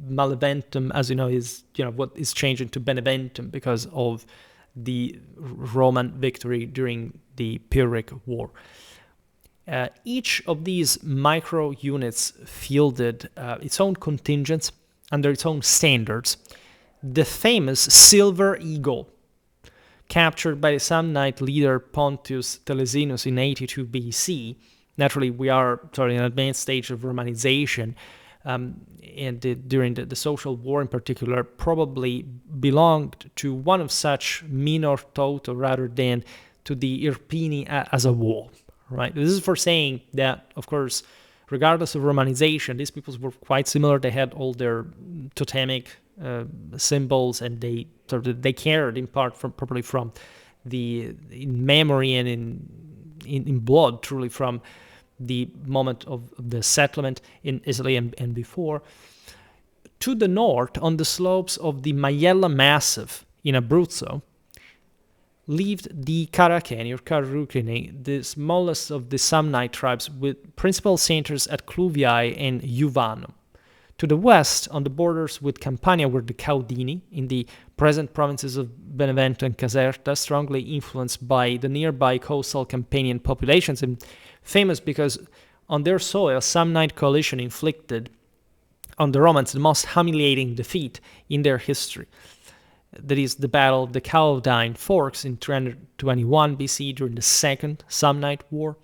Maleventum, as you know, is what is changed into Beneventum because of the Roman victory during the Pyrrhic War. Each of these micro units fielded its own contingents under its own standards. The famous Silver Eagle, captured by the Samnite leader Pontius Telesinus in 82 BC. Naturally, we are in an advanced stage of Romanization, and during the social war in particular, probably belonged to one of such minor toto rather than to the Irpini as a whole. Right? This is for saying that, of course, regardless of Romanization, these peoples were quite similar. They had all their totemic symbols, and they cared in part probably from in memory and in blood, truly from the moment of the settlement in Italy and before. To the north, on the slopes of the Maiella Massif in Abruzzo, lived the Caracheni or Carrucini, the smallest of the Samnite tribes, with principal centers at Cluviae and Juvano. To the west, on the borders with Campania, were the Caudini, in the present provinces of Benevento and Caserta, strongly influenced by the nearby coastal Campanian populations, and famous because on their soil, a Samnite coalition inflicted on the Romans the most humiliating defeat in their history. That is the Battle of the Caudine Forks in 321 BC during the Second Samnite War.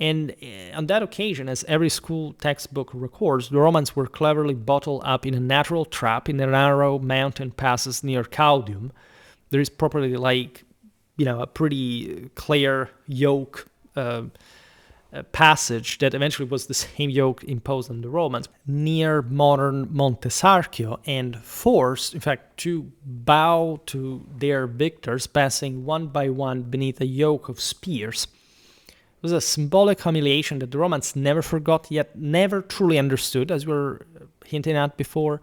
And on that occasion, as every school textbook records, the Romans were cleverly bottled up in a natural trap in the narrow mountain passes near Caudium. There is properly a pretty clear yoke passage that eventually was the same yoke imposed on the Romans near modern Montesarchio, and forced, in fact, to bow to their victors, passing one by one beneath a yoke of spears. It was a symbolic humiliation that the Romans never forgot, yet never truly understood, as we were hinting at before.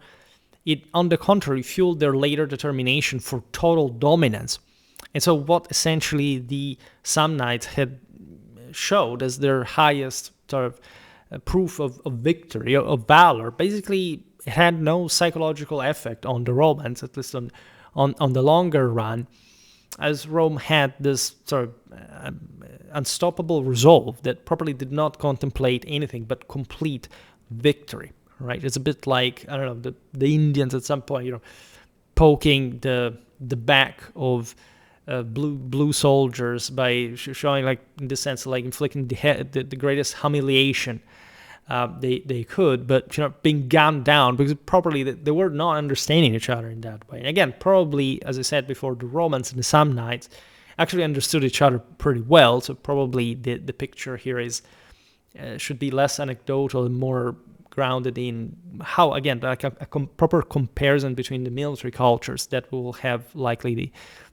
It, on the contrary, fueled their later determination for total dominance. And so what essentially the Samnites had showed as their highest proof of victory, of valor, basically had no psychological effect on the Romans, at least on the longer run, as Rome had this unstoppable resolve that probably did not contemplate anything but complete victory. Right? It's a bit like, I don't know, the Indians at some point, poking the back of blue soldiers by showing, in this sense, inflicting the greatest humiliation they could, but being gunned down because probably they were not understanding each other in that way. And again, probably, as I said before, the Romans and the Samnites actually understood each other pretty well. So probably the picture here is should be less anecdotal and more grounded in how, again, a proper comparison between the military cultures that we will have likely the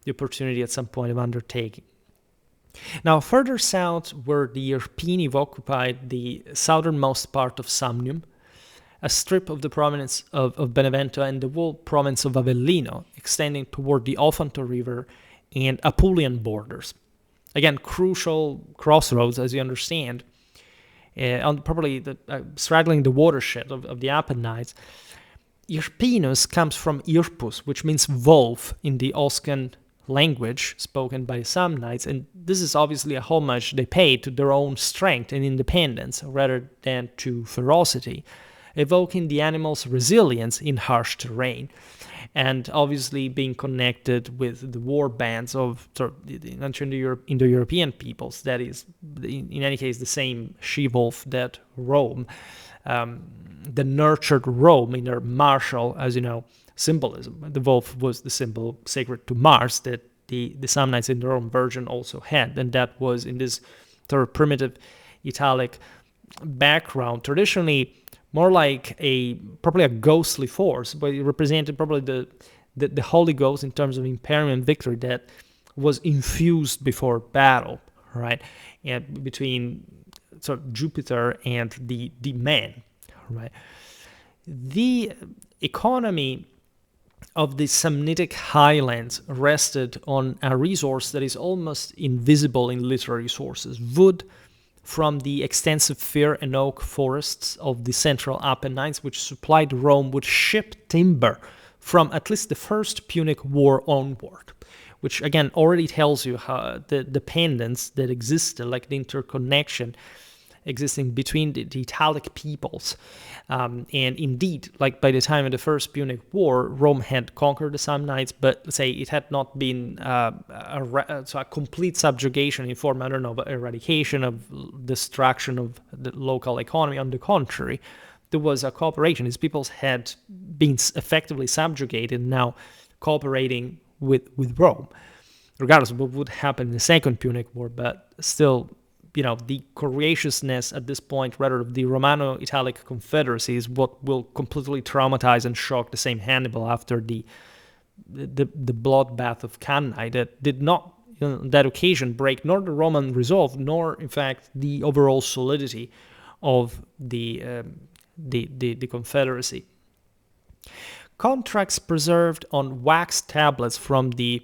opportunity at some point of undertaking. Now, further south, where the Irpini occupied the southernmost part of Samnium, a strip of the province of Benevento and the whole province of Avellino, extending toward the Ofanto River and Apulian borders. Again, crucial crossroads, as you understand, on probably straddling the watershed of the Apennines. Irpinus comes from Irpus, which means wolf in the Oscan language spoken by Samnites, and this is obviously a homage they pay to their own strength and independence rather than to ferocity, evoking the animal's resilience in harsh terrain, and obviously being connected with the war bands of Indo-European peoples. That is, in any case, the same she-wolf that Rome, the nurtured Rome in their martial, as you know, symbolism. The wolf was the symbol sacred to Mars that the Samnites in their own version also had, and that was in this sort of primitive Italic background, traditionally more like probably a ghostly force, but it represented probably the Holy Ghost in terms of imperium and victory that was infused before battle, right? And between sort of Jupiter and the man, right? The economy of the Samnitic highlands rested on a resource that is almost invisible in literary sources: wood from the extensive fir and oak forests of the central Apennines, which supplied Rome with shipped timber from at least the First Punic War onward, which again already tells you how the dependence that existed, like the interconnection existing between the Italic peoples. And indeed, like by the time of the First Punic War, Rome had conquered the Samnites, but let's say it had not been a complete subjugation in form, I don't know, of eradication, of destruction of the local economy. On the contrary, there was a cooperation. These peoples had been effectively subjugated, now cooperating with Rome, regardless of what would happen in the Second Punic War, but still, the courageousness at this point, rather, of the Romano-Italic confederacy is what will completely traumatize and shock the same Hannibal after the bloodbath of Cannae, that did not, on that occasion, break nor the Roman resolve, nor, in fact, the overall solidity of the confederacy. Contracts preserved on wax tablets from the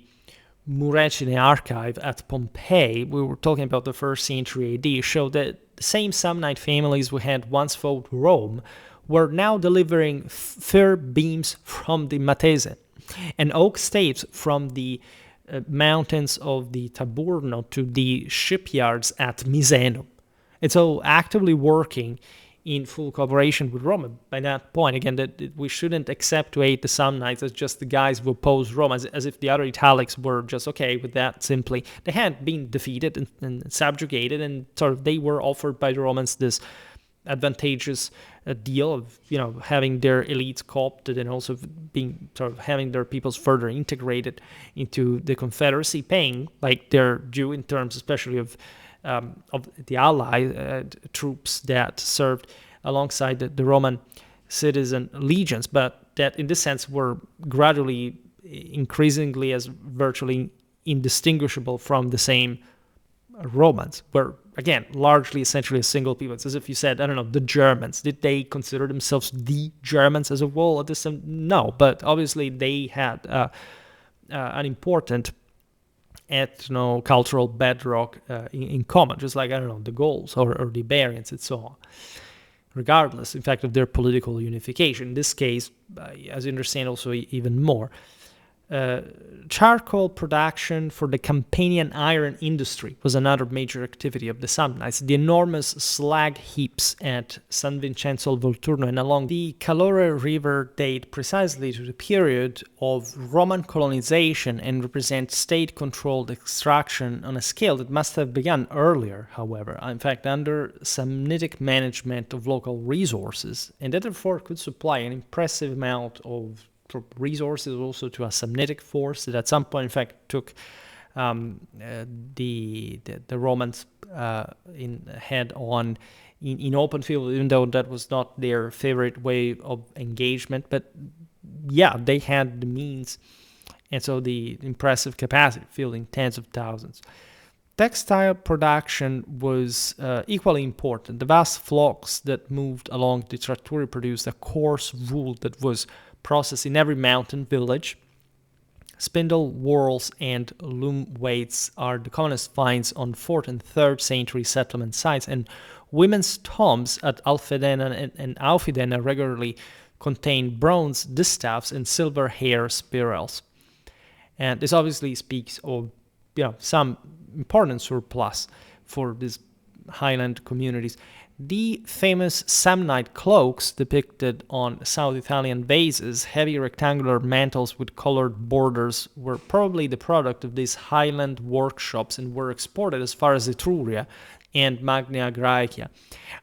Murecine archive at Pompeii, we were talking about the 1st century AD, show that the same Samnite families who had once fought Rome were now delivering fir beams from the Matese and oak staves from the mountains of the Taburno to the shipyards at Misenum. And so actively working in full cooperation with Rome. By that point, again, that we shouldn't accentuate the Samnites as just the guys who opposed Rome, as if the other Italics were just okay with that. Simply, they had been defeated and subjugated, and sort of they were offered by the Romans this advantageous deal of having their elites co-opted and also being sort of having their peoples further integrated into the Confederacy, paying like their due in terms, especially of the ally troops that served alongside the Roman citizen legions, but that in this sense were gradually, increasingly, as virtually indistinguishable from the same Romans, were again largely essentially a single people. It's as if you said, I don't know, the Germans. Did they consider themselves the Germans as a whole at this time? No, but obviously they had an important ethno-cultural bedrock in common, just like, I don't know, the Gauls or the Iberians and so on, regardless, in fact, of their political unification. In this case, as you understand, also even more. Charcoal production for the Campanian iron industry was another major activity of the Samnites. The enormous slag heaps at San Vincenzo al Volturno and along the Calore River date precisely to the period of Roman colonization and represent state-controlled extraction on a scale that must have begun earlier, however, in fact, under Samnitic management of local resources, and that therefore could supply an impressive amount of resources also to a Samnitic force that at some point, in fact, took the Romans head on in open field, even though that was not their favorite way of engagement. But yeah, they had the means, and so the impressive capacity, fielding tens of thousands. Textile production was equally important. The vast flocks that moved along the Tratturi produced a coarse wool that was processed in every mountain village. Spindle whorls and loom weights are the commonest finds on 4th and 3rd century settlement sites, and women's tombs at Alfedena and Aufidena regularly contain bronze distaffs and silver hair spirals. And this obviously speaks of some important surplus for these highland communities. The famous Samnite cloaks depicted on South Italian vases, heavy rectangular mantles with colored borders, were probably the product of these highland workshops and were exported as far as Etruria and Magna Graecia.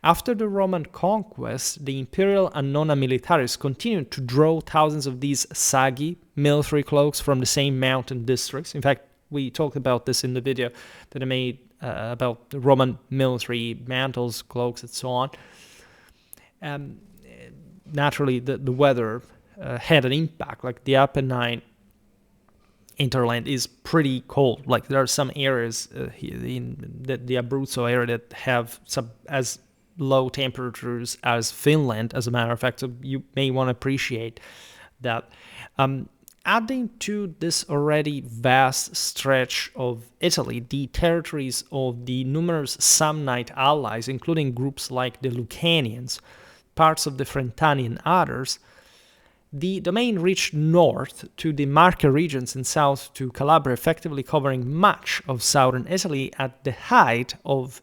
After the Roman conquest, the imperial Annona Militaris continued to draw thousands of these saggy military cloaks from the same mountain districts. In fact, we talked about this in the video that I made about the Roman military mantles, cloaks, and so on. Naturally, the weather had an impact. Like the Apennine hinterland is pretty cold. Like there are some areas in the Abruzzo area that have some as low temperatures as Finland, as a matter of fact. So you may want to appreciate that. Adding to this already vast stretch of Italy, the territories of the numerous Samnite allies, including groups like the Lucanians, parts of the Frentani and others, the domain reached north to the Marche regions and south to Calabria, effectively covering much of southern Italy at the height of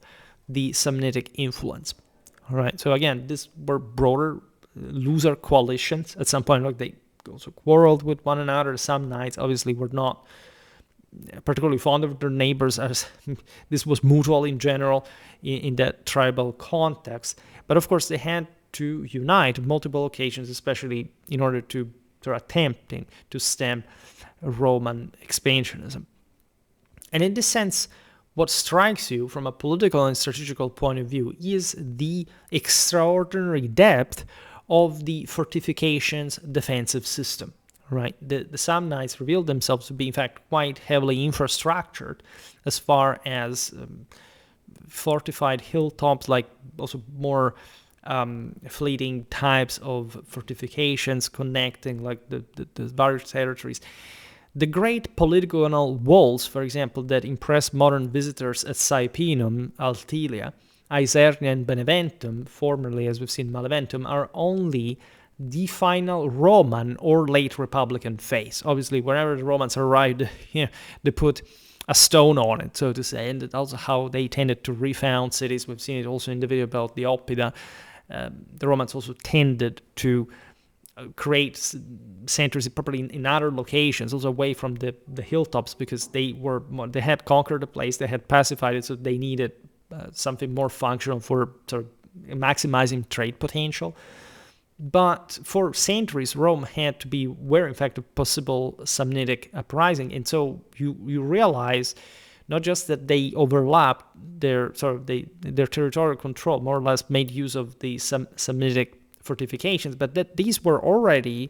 the Samnitic influence. All right, so again, these were broader, looser coalitions. At some point, like they also quarreled with one another. The Samnites obviously were not particularly fond of their neighbors, as this was mutual in general in that tribal context. But of course, they had to unite on multiple occasions, especially in order to attempting to stem Roman expansionism. And in this sense, what strikes you from a political and strategical point of view is the extraordinary depth of the fortifications defensive system. Right, the Samnites revealed themselves to be, in fact, quite heavily infrastructured as far as fortified hilltops, like also more fleeting types of fortifications connecting like the various territories. The great polygonal walls, for example, that impress modern visitors at Saepinum, Altilia, Isernia, and Beneventum, formerly, as we've seen, Maleventum, are only the final Roman or late Republican phase. Obviously, whenever the Romans arrived, they put a stone on it, so to say, and that's also how they tended to refound cities. We've seen it also in the video about the Oppida. The Romans also tended to create centers probably in other locations, also away from the hilltops, because they had conquered the place, they had pacified it, so they needed something more functional for sort of maximizing trade potential. But for centuries, Rome had to be where, in fact, a possible Samnitic uprising, and so you realize not just that they overlapped their territorial control, more or less made use of the Samnitic fortifications, but that these were already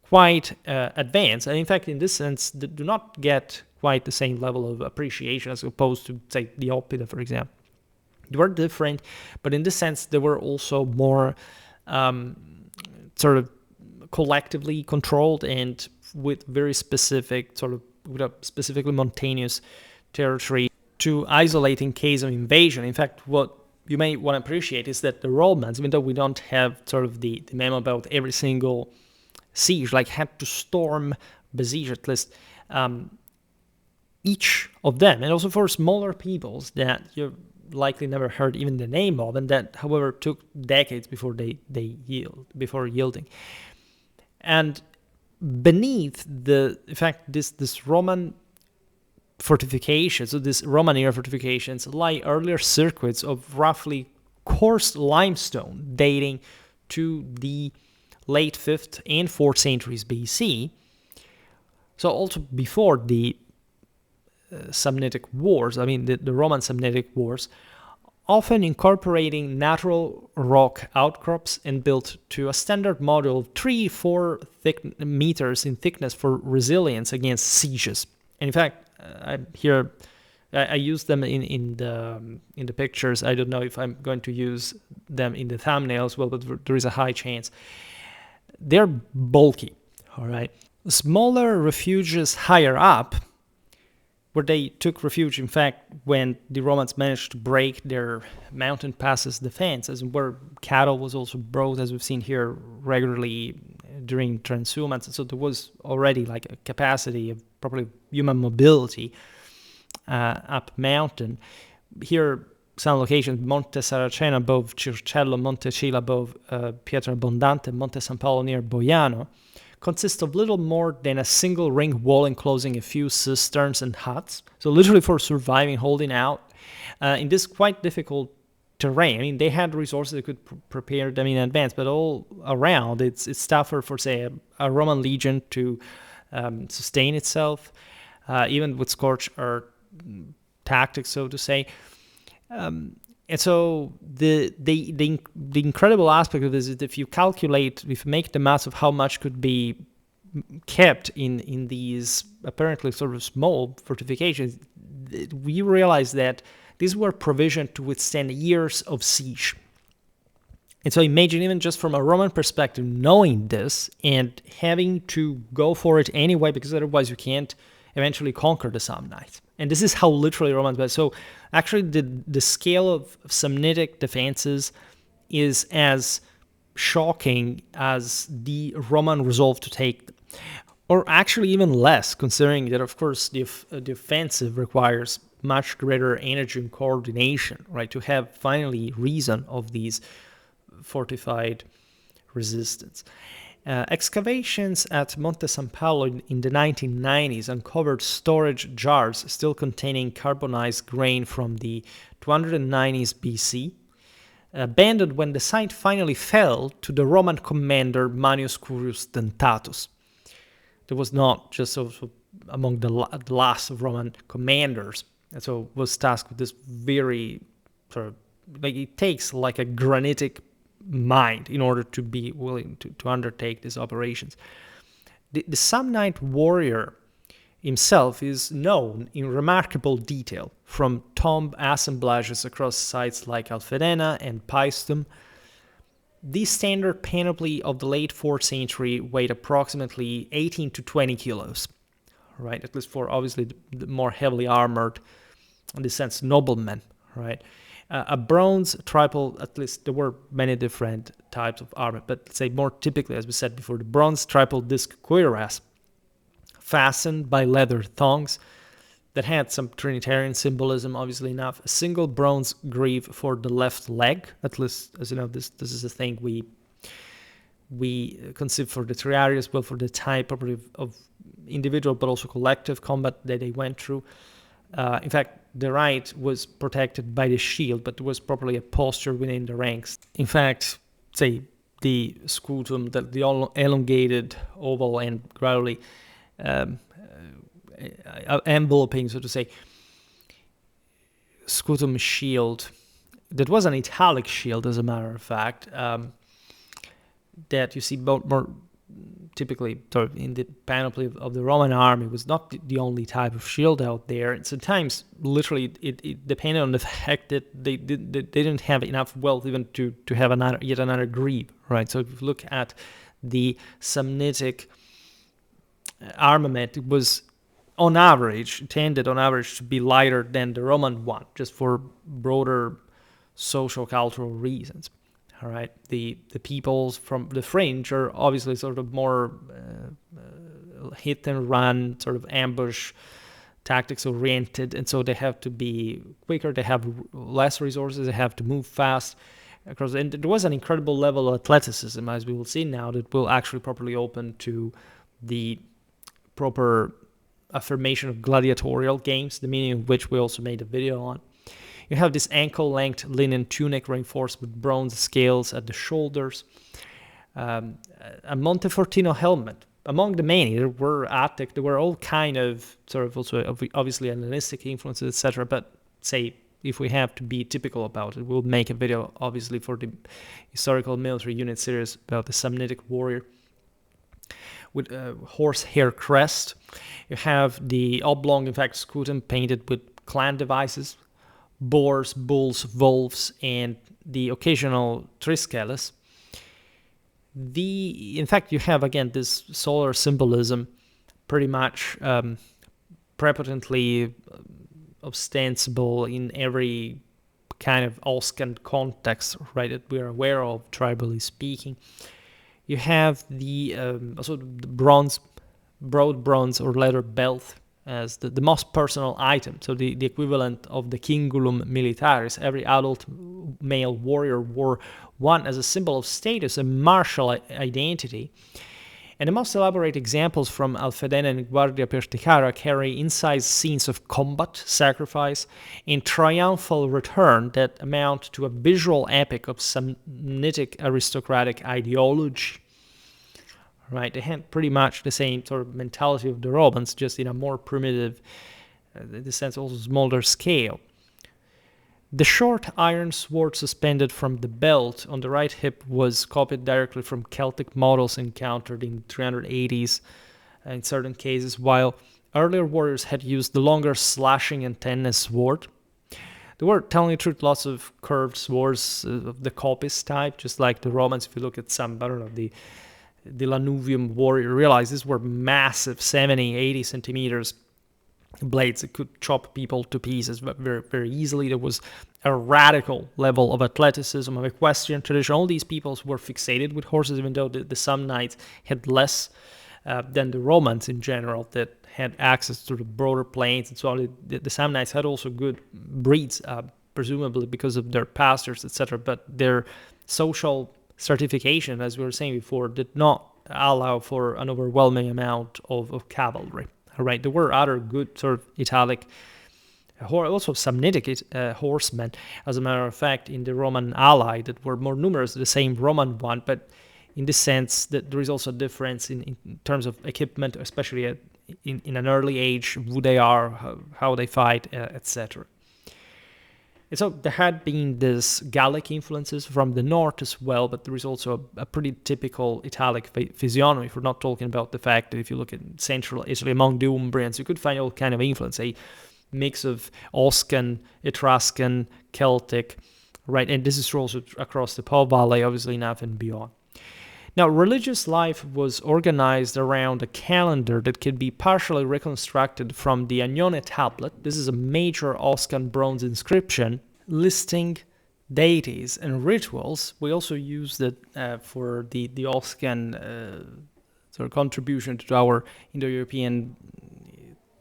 quite advanced, and in fact, in this sense, they do not get quite the same level of appreciation as opposed to, say, the Oppida, for example. They were different, but in this sense, they were also more sort of collectively controlled and with very specific with a specifically mountainous territory to isolate in case of invasion. In fact, what you may want to appreciate is that the Romans, even though we don't have sort of the memo about every single siege, like had to storm, besiege at least each of them, and also for smaller peoples that you likely never heard even the name of, and that, however, took decades before before yielding. And beneath in fact, this Roman fortifications, so these Roman era fortifications, lie earlier circuits of roughly coarse limestone dating to the late 5th and 4th centuries BC. So also before the Samnitic Wars, I mean the Roman Samnitic Wars, often incorporating natural rock outcrops and built to a standard model of 3-4 meters in thickness for resilience against sieges. And in fact, I use them in the pictures. I don't know if I'm going to use them in the thumbnail as well, but there is a high chance. They're bulky, all right? Smaller refuges higher up, where they took refuge, in fact, when the Romans managed to break their mountain passes defenses, and where cattle was also brought, as we've seen here, regularly during transhumance. So there was already like a capacity of probably human mobility up mountain. Here, some locations, Monte Saraceno above Circello, Monte Cila above Pietrabondante, Monte San Paolo near Boiano, consist of little more than a single ring wall enclosing a few cisterns and huts. So literally for surviving, holding out in this quite difficult terrain. I mean, they had resources that could prepare them in advance, but all around, it's tougher for, say, a Roman legion to sustain itself, even with scorched earth tactics, so to say. And so the incredible aspect of this is if you make the math of how much could be kept in these apparently sort of small fortifications, we realize that these were provisioned to withstand years of siege. And so imagine, even just from a Roman perspective, knowing this and having to go for it anyway, because otherwise you can't eventually conquer the Samnites. And this is how literally Romans were. So actually the scale of Samnitic defenses is as shocking as the Roman resolve to take them. Or actually even less, considering that, of course, the offensive requires much greater energy and coordination, right, to have finally reason of these fortified resistance. Excavations at Monte San Paolo in the 1990s uncovered storage jars still containing carbonized grain from the 290s BC, abandoned when the site finally fell to the Roman commander Manius Curius Dentatus. That was not just also among the last of Roman commanders, and so was tasked with this very sort of, like, it takes like a granitic mind in order to be willing to undertake these operations. The Samnite warrior himself is known in remarkable detail from tomb assemblages across sites like Alfedena and Paestum. The standard panoply of the late 4th century weighed approximately 18 to 20 kilos, right? At least for obviously the more heavily armored, in the sense, noblemen, right? A bronze triple, at least there were many different types of armor, but let's say more typically, as we said before, the bronze triple disc cuirass, fastened by leather thongs that had some Trinitarian symbolism, obviously enough. A single bronze greave for the left leg, at least, as you know, this is a thing we conceive for the triarii as well, for the type of individual but also collective combat that they went through. In fact, the right was protected by the shield, but there was probably a posture within the ranks. In fact, say the scutum, the elongated oval and gradually enveloping, so to say, scutum shield, that was an Italic shield, as a matter of fact, that you see more typically sort of in the panoply of the Roman army. Was not the only type of shield out there. And sometimes, literally, it depended on the fact that they didn't have enough wealth even to have yet another greave, right? So if you look at the Samnitic armament, it was tended on average to be lighter than the Roman one, just for broader social cultural reasons. All right, the peoples from the fringe are obviously sort of more hit and run, sort of ambush tactics oriented, and so they have to be quicker. They have less resources. They have to move fast across. And there was an incredible level of athleticism, as we will see now, that will actually properly open to the proper affirmation of gladiatorial games, the meaning of which we also made a video on. You have this ankle-length linen tunic reinforced with bronze scales at the shoulders. A Montefortino helmet. Among the many, there were Attic, there were all kind of sort of also obviously Hellenistic influences, etc. But say, if we have to be typical about it, we'll make a video obviously for the historical military unit series about the Samnitic warrior with a horsehair crest. You have the oblong, in fact, scutum painted with clan devices, boars, bulls, wolves, and the occasional triskeles. In fact, you have again this solar symbolism, pretty much prepotently ostensible in every kind of Oscan context, right, that we are aware of, tribally speaking. You have the also the broad bronze or leather belt as the most personal item, so the equivalent of the cingulum militaris. Every adult male warrior wore one as a symbol of status and martial identity. And the most elaborate examples from Alfedena and Guardia Perticara carry incised scenes of combat, sacrifice, and triumphal return that amount to a visual epic of Samnitic aristocratic ideology. Right, they had pretty much the same sort of mentality of the Romans, just in a more primitive, in the sense also smaller scale. The short iron sword suspended from the belt on the right hip was copied directly from Celtic models encountered in 380s in certain cases, while earlier warriors had used the longer slashing and tenacious sword. They were, telling the truth, lots of curved swords of the coppice type, just like the Romans. If you look at some, I don't know, the Lanuvium war, you realize these were massive 70, 80 centimeters blades that could chop people to pieces very, very easily. There was a radical level of athleticism, of equestrian tradition. All these peoples were fixated with horses, even though the Samnites had less than the Romans in general that had access to the broader plains and so on. The Samnites had also good breeds, presumably because of their pastures, etc. But their social stratification, as we were saying before, did not allow for an overwhelming amount of cavalry. All right, there were other good sort of Italic, also Samnitic horsemen, as a matter of fact, in the Roman ally that were more numerous, the same Roman one, but in the sense that there is also a difference in terms of equipment, especially in an early age, who they are, how they fight, etc. And so there had been this Gallic influences from the north as well, but there is also a pretty typical Italic physiognomy. If we're not talking about the fact that if you look at central Italy among the Umbrians, you could find all kind of influence, a mix of Oscan, Etruscan, Celtic, right? And this is also across the Po Valley, obviously enough and beyond. Now, religious life was organized around a calendar that could be partially reconstructed from the Agnone tablet. This is a major Oscan bronze inscription listing deities and rituals. We also used it for the Oscan sort of contribution to our Indo-European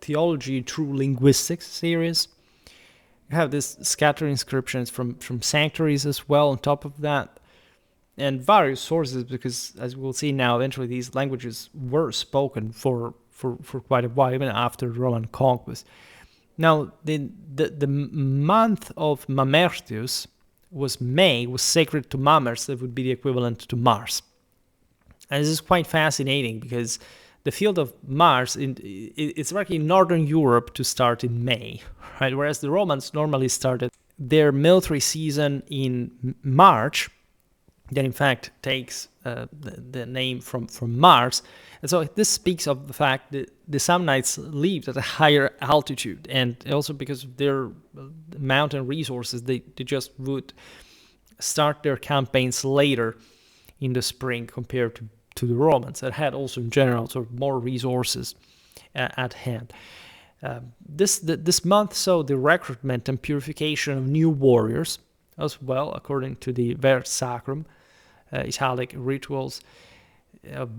theology through linguistics series. You have this scattered inscriptions from sanctuaries as well on top of that, and various sources, because as we'll see now, eventually these languages were spoken for quite a while, even after the Roman conquest. Now, the month of Mamertius was May, was sacred to Mammers, that would be the equivalent to Mars. And this is quite fascinating because the field of Mars, it's likely in Northern Europe to start in May, right? Whereas the Romans normally started their military season in March, that in fact takes the name from Mars. And so this speaks of the fact that the Samnites lived at a higher altitude, and also because of their mountain resources, they just would start their campaigns later in the spring compared to the Romans that had also in general sort of more resources at hand. This month saw the recruitment and purification of new warriors as well, according to the Ver Sacrum, Italic rituals,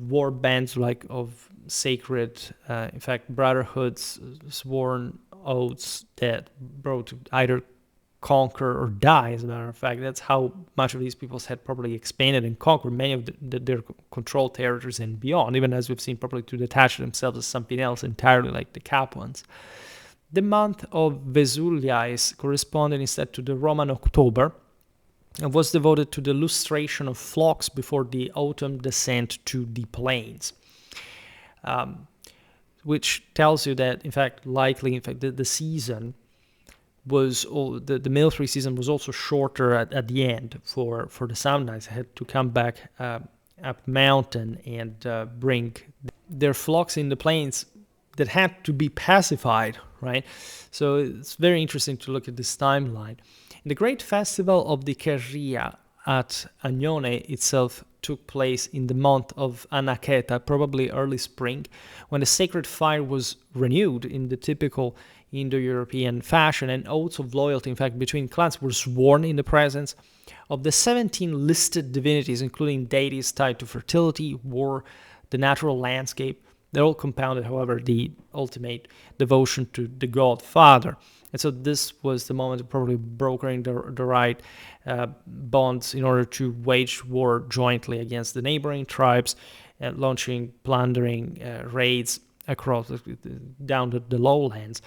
war bands like of sacred, in fact, brotherhoods, sworn oaths that brought to either conquer or die, as a matter of fact. That's how much of these peoples had probably expanded and conquered many of their controlled territories and beyond, even as we've seen, probably to detach themselves as something else entirely, like the Capuans. The month of Vesuliais corresponded instead to the Roman October, and was devoted to the lustration of flocks before the autumn descent to the plains, which tells you that, in fact, the season was, the military season was also shorter at the end for the Samnites. They had to come back up mountain and bring their flocks in the plains that had to be pacified, right? So it's very interesting to look at this timeline. The great festival of the Caria at Agnone itself took place in the month of Anacheta, probably early spring, when the sacred fire was renewed in the typical Indo-European fashion, and oaths of loyalty, in fact, between clans were sworn in the presence of the 17 listed divinities, including deities tied to fertility, war, the natural landscape. They all compounded, however, the ultimate devotion to the God Father. And so this was the moment of probably brokering the right bonds in order to wage war jointly against the neighboring tribes, launching plundering raids across down the lowlands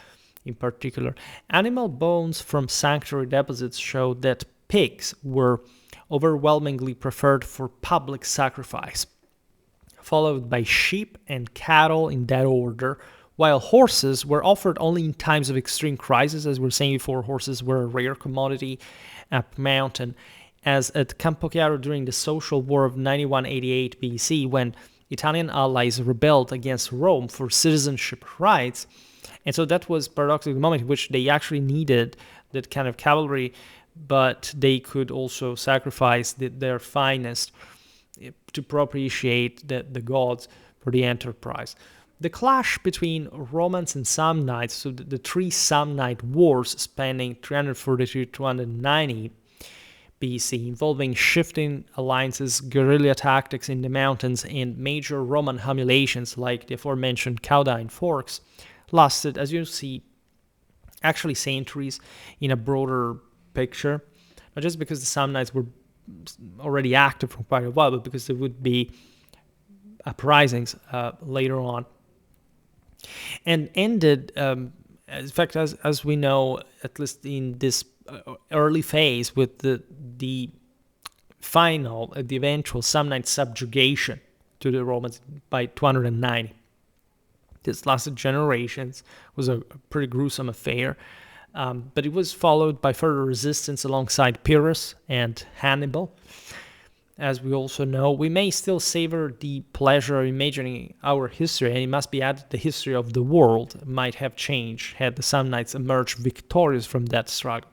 in particular. Animal bones from sanctuary deposits showed that pigs were overwhelmingly preferred for public sacrifice, followed by sheep and cattle in that order, while horses were offered only in times of extreme crisis. As we were saying before, horses were a rare commodity up mountain, as at Campo Chiaro during the social war of 91-88 BC, when Italian allies rebelled against Rome for citizenship rights. And so that was paradoxically the moment in which they actually needed that kind of cavalry, but they could also sacrifice their finest to propitiate the gods for the enterprise. The clash between Romans and Samnites, so the three Samnite wars spanning 342 to 290 BC, involving shifting alliances, guerrilla tactics in the mountains, and major Roman humiliations like the aforementioned Caudine Forks, lasted, as you see, actually centuries in a broader picture. Not just because the Samnites were already active for quite a while, but because there would be uprisings later on. And ended, in fact, as we know, at least in this early phase, with the final, the eventual Samnite subjugation to the Romans by 290. This lasted generations, was a pretty gruesome affair, but it was followed by further resistance alongside Pyrrhus and Hannibal. As we also know, we may still savor the pleasure of imagining our history, and it must be added the history of the world might have changed had the Samnites emerged victorious from that struggle.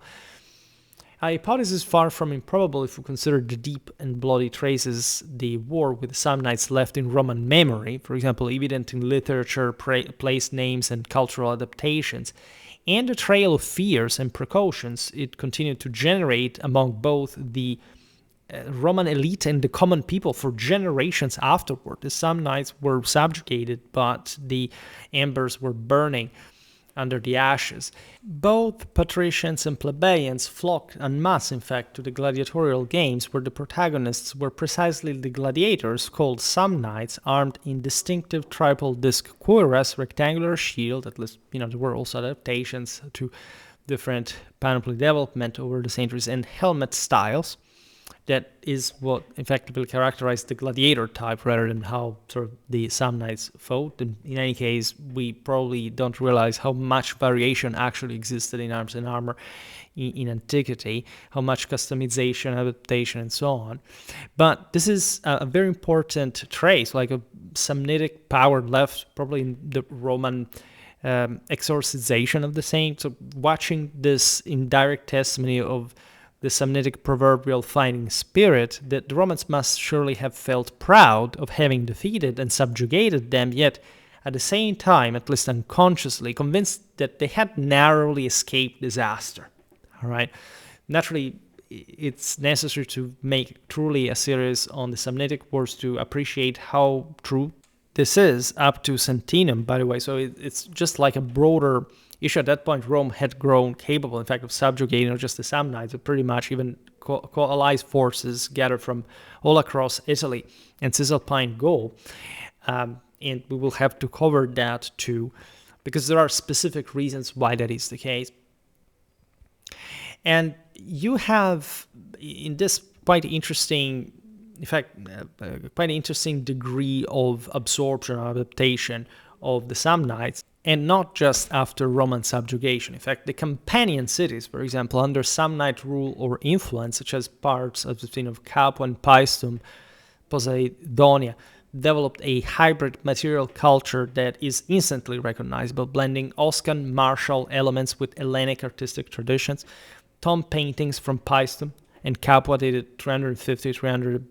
A hypothesis far from improbable if we consider the deep and bloody traces the war with the Samnites left in Roman memory, for example, evident in literature, place names, and cultural adaptations, and the trail of fears and precautions it continued to generate among both the Roman elite and the common people for generations afterward. The Samnites were subjugated, but the embers were burning under the ashes. Both patricians and plebeians flocked en masse, in fact, to the gladiatorial games, where the protagonists were precisely the gladiators, called Samnites, armed in distinctive triple disc cuirass, rectangular shield. At least, there were also adaptations to different panoply development over the centuries, and helmet styles. That is what effectively characterized the gladiator type rather than how sort of the Samnites fought. And in any case, we probably don't realize how much variation actually existed in arms and armor in antiquity, how much customization, adaptation, and so on. But this is a very important trace, like a Samnitic power left probably in the Roman exorcization of the same. So watching this indirect testimony of the Samnitic proverbial fighting spirit, that the Romans must surely have felt proud of having defeated and subjugated them, yet at the same time, at least unconsciously, convinced that they had narrowly escaped disaster. All right. Naturally, it's necessary to make truly a series on the Samnitic wars to appreciate how true this is up to Samnium, by the way. So it's just like a broader issue. At that point, Rome had grown capable, in fact, of subjugating not just the Samnites, but pretty much even coalesced forces gathered from all across Italy and Cisalpine Gaul. And we will have to cover that too, because there are specific reasons why that is the case. And you have, in this quite interesting, in fact, quite interesting degree of absorption or adaptation of the Samnites, and not just after Roman subjugation. In fact, the companion cities, for example, under Samnite rule or influence, such as parts of Capua and Paestum, Poseidonia, developed a hybrid material culture that is instantly recognizable, blending Oscan martial elements with Hellenic artistic traditions. Tomb paintings from Paestum and Capua dated 350-300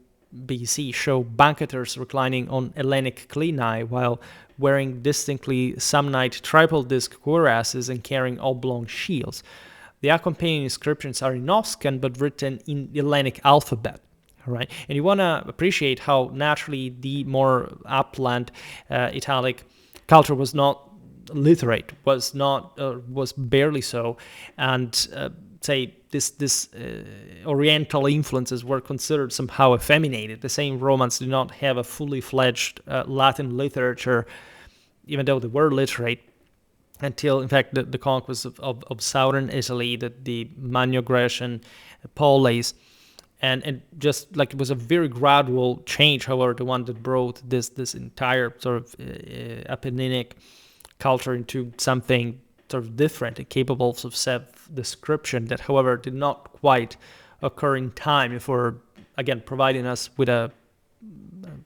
BC show banqueters reclining on Hellenic clini while wearing distinctly Samnite triple disc cuirasses and carrying oblong shields. The accompanying inscriptions are in Oscan but written in Hellenic alphabet. All right, and you want to appreciate how naturally the more upland Italic culture was not literate, was barely so, and say this Oriental influences were considered somehow effeminated. The same Romans did not have a fully fledged Latin literature, even though they were literate, until, in fact, the conquest of southern Italy, the Magno-Grecian polis. And just like it was a very gradual change, however, the one that brought this entire sort of Apenninic culture into something sort of different and capable of self-description that, however, did not quite occur in time before, again, providing us with a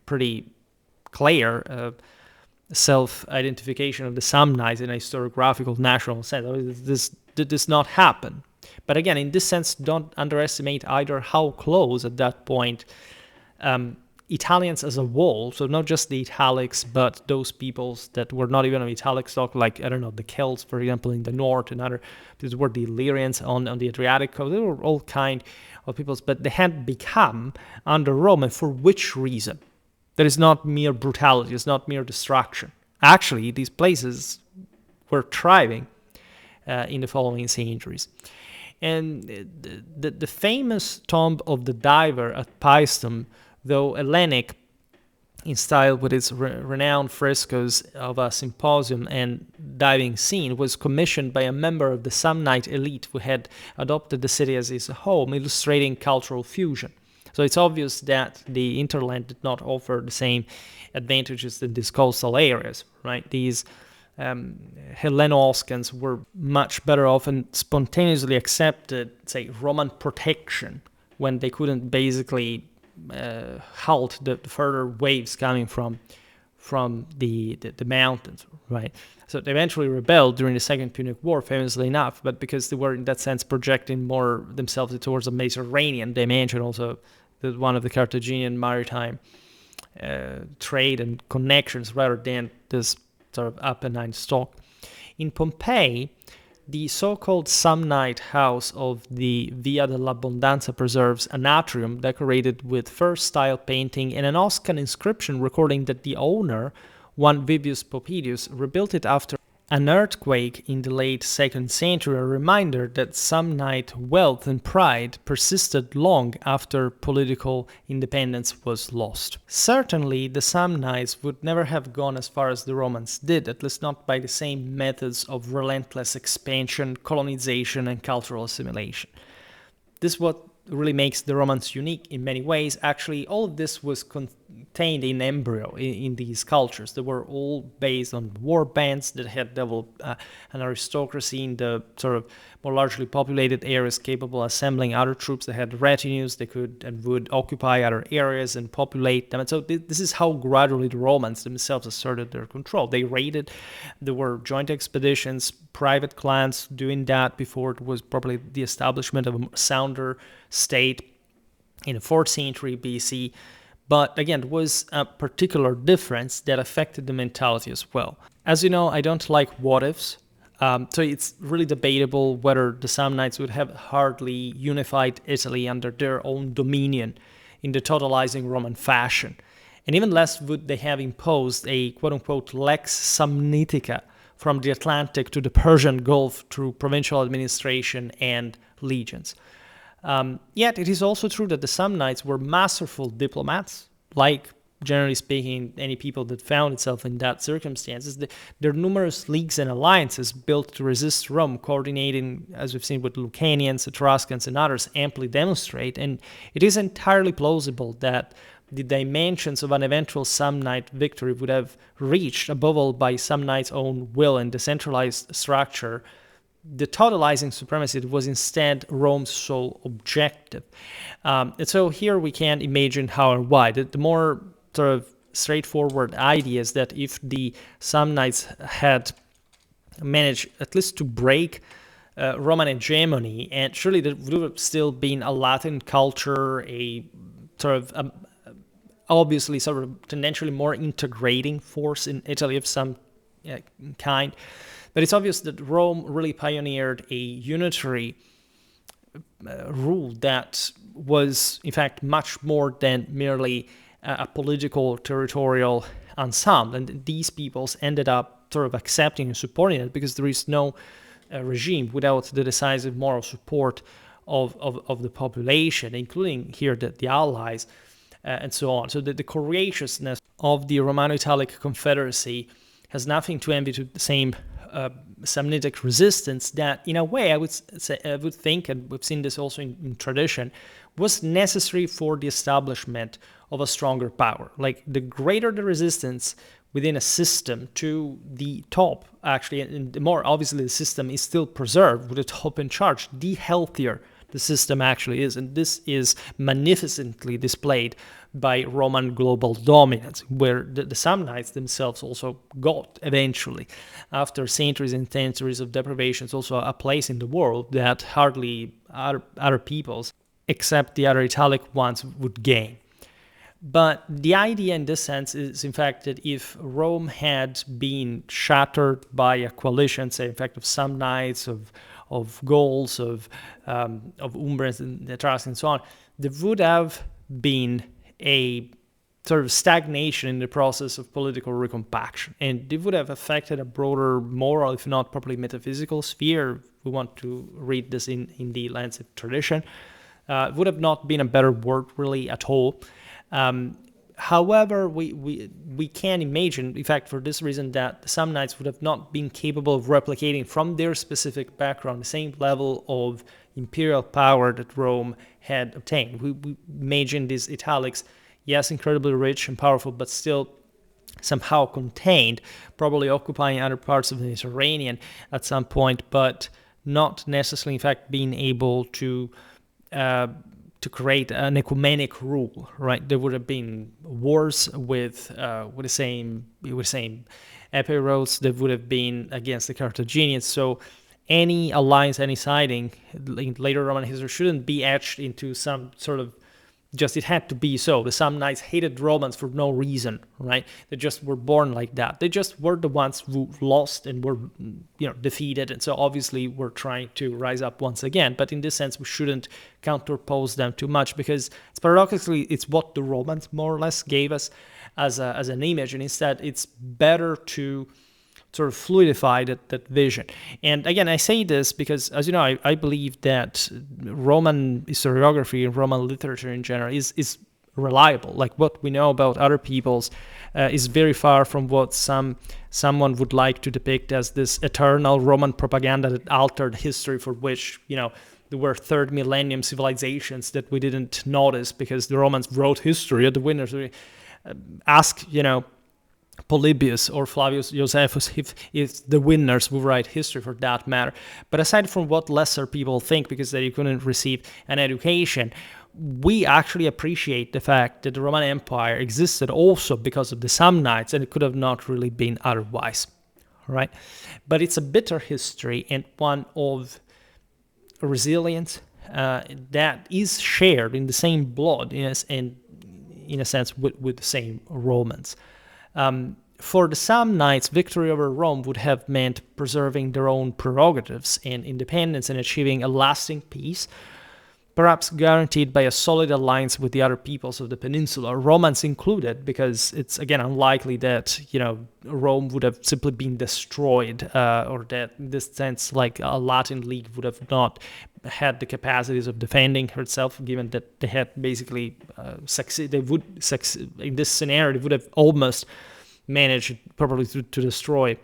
pretty clear self-identification of the Samnites in a historiographical national sense. This did not happen But again, in this sense, don't underestimate either how close at that point Italians as a whole, so not just the Italics, but those peoples that were not even of Italic stock, like, I don't know, the Celts, for example, in the north, and other, these were the Illyrians on the Adriatic coast. They were all kind of peoples, but they had become under Rome, and for which reason? That is not mere brutality, it's not mere destruction. Actually, these places were thriving in the following centuries. And the famous tomb of the diver at Paestum, though Hellenic in style with its renowned frescoes of a symposium and diving scene, was commissioned by a member of the Samnite elite who had adopted the city as his home, illustrating cultural fusion. So it's obvious that the interland did not offer the same advantages in these coastal areas, right? These Helleno-Oscans were much better off and spontaneously accepted, say, Roman protection when they couldn't basically halt the further waves coming from the mountains, right? So they eventually rebelled during the Second Punic War, famously enough, but because they were, in that sense, projecting more themselves towards a Mediterranean dimension, also one of the Carthaginian maritime trade and connections, rather than this sort of Apennine stock. In Pompeii, the so-called Samnite house of the Via dell'Abbondanza preserves an atrium decorated with first-style painting and an Oscan inscription recording that the owner, one Vibius Popidius, rebuilt it after an earthquake in the late 2nd century, a reminder that Samnite wealth and pride persisted long after political independence was lost. Certainly, the Samnites would never have gone as far as the Romans did, at least not by the same methods of relentless expansion, colonization, and cultural assimilation. This is what really makes the Romans unique in many ways. Actually, all of this was contained in embryo in these cultures. They were all based on war bands that had developed an aristocracy in the sort of more largely populated areas, capable of assembling other troops. They had retinues. They could and would occupy other areas and populate them. And so this is how gradually the Romans themselves asserted their control. They raided. There were joint expeditions, private clans doing that before it was probably the establishment of a sounder state in the 4th century BC. But again, it was a particular difference that affected the mentality as well. As you know, I don't like what-ifs. So it's really debatable whether the Samnites would have hardly unified Italy under their own dominion in the totalizing Roman fashion. And even less would they have imposed a quote-unquote lex samnitica from the Atlantic to the Persian Gulf through provincial administration and legions. Yet it is also true that the Samnites were masterful diplomats, like, generally speaking, any people that found itself in that circumstances. Their numerous leagues and alliances built to resist Rome, coordinating, as we've seen with Lucanians, Etruscans, and others, amply demonstrate, and it is entirely plausible that the dimensions of an eventual Samnite victory would have reached, above all by Samnite's own will and decentralized structure, the totalizing supremacy that was instead Rome's sole objective. And so here we can imagine how and why. The more sort of straightforward idea is that if the Samnites had managed at least to break Roman hegemony, and surely there would have still been a Latin culture, a sort of obviously sort of tendentially more integrating force in Italy of some kind. But it's obvious that Rome really pioneered a unitary rule that was, in fact, much more than merely a political territorial ensemble. And these peoples ended up sort of accepting and supporting it because there is no regime without the decisive moral support of the population, including here the allies and so on. So the courageousness of the Romano-Italic Confederacy has nothing to envy to the same Samnitic resistance that, in a way, I would think, and we've seen this also in tradition, was necessary for the establishment of a stronger power. Like, the greater the resistance within a system to the top, actually, and the more obviously the system is still preserved with the top in charge, the healthier the system actually is. And this is magnificently displayed by Roman global dominance, where the Samnites themselves also got eventually, after centuries and centuries of deprivations, also a place in the world that hardly other peoples, except the other Italic ones, would gain. But the idea in this sense is, in fact, that if Rome had been shattered by a coalition, say, in fact, of Samnites, of Gauls, of Umbrians and Etruscans and so on, there would have been a sort of stagnation in the process of political recompaction. And it would have affected a broader moral, if not properly metaphysical sphere. We want to read this in the lens of tradition. It would have not been a better word, really, at all. However, we can imagine, in fact, for this reason, that the Samnites would have not been capable of replicating from their specific background the same level of imperial power that Rome had obtained. We imagine these Italics, yes, incredibly rich and powerful, but still somehow contained, probably occupying other parts of the Mediterranean at some point, but not necessarily, in fact, being able to create an ecumenic rule, right? There would have been wars with the same epirotes that would have been against the Carthaginians. So any alliance, any siding in later Roman history shouldn't be etched into some sort of just it had to be so. The Samnites hated Romans for no reason, right? They just were born like that. They just were the ones who lost and were, defeated, and so obviously we're trying to rise up once again. But in this sense, we shouldn't counterpose them too much because paradoxically, it's what the Romans more or less gave us as an image, and instead, it's better to sort of fluidify that vision. And again, I say this because, as you know, I believe that Roman historiography and Roman literature in general is reliable. Like what we know about other peoples is very far from what someone would like to depict as this eternal Roman propaganda that altered history, for which, there were third millennium civilizations that we didn't notice because the Romans wrote history at the winners. Ask, Polybius or Flavius Josephus if the winners will write history for that matter. But aside from what lesser people think because they couldn't receive an education, we actually appreciate the fact that the Roman Empire existed also because of the Samnites, and it could have not really been otherwise, right? But it's a bitter history and one of resilience that is shared in the same blood, in a sense, with the same Romans. For the Samnites, victory over Rome would have meant preserving their own prerogatives and independence and achieving a lasting peace, perhaps guaranteed by a solid alliance with the other peoples of the peninsula, Romans included, because it's, again, unlikely that, Rome would have simply been destroyed, or that, in this sense, like a Latin League would have not had the capacities of defending herself, given that they had basically succeed. They would succeed in this scenario. They would have almost managed probably to destroy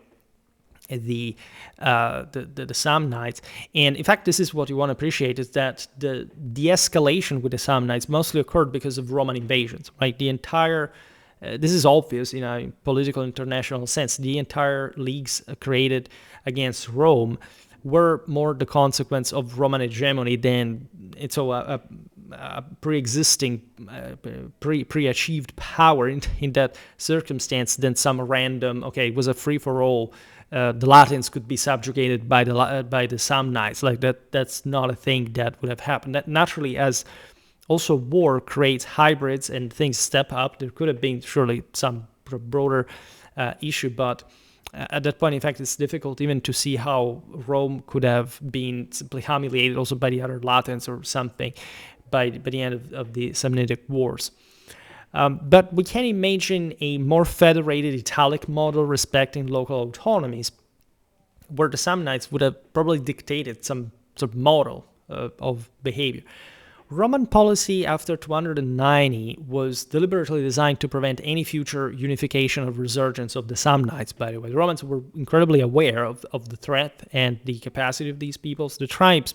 the Samnites. And in fact, this is what you want to appreciate, is that the de-escalation with the Samnites mostly occurred because of Roman invasions, right? The entire this is obvious in a political international sense. The entire leagues created against Rome were more the consequence of Roman hegemony than it's a pre-existing, pre-achieved power in that circumstance than some random, it was a free-for-all, the Latins could be subjugated by the Samnites. Like that's not a thing that would have happened. That naturally, as also war creates hybrids and things step up, there could have been surely some broader issue, but at that point, in fact, it's difficult even to see how Rome could have been simply humiliated also by the other Latins or something by the end of the Samnitic Wars. But we can imagine a more federated Italic model respecting local autonomies, where the Samnites would have probably dictated some sort of model of behavior. Roman policy after 290 was deliberately designed to prevent any future unification or resurgence of the Samnites, by the way. The Romans were incredibly aware of the threat and the capacity of these peoples. The tribes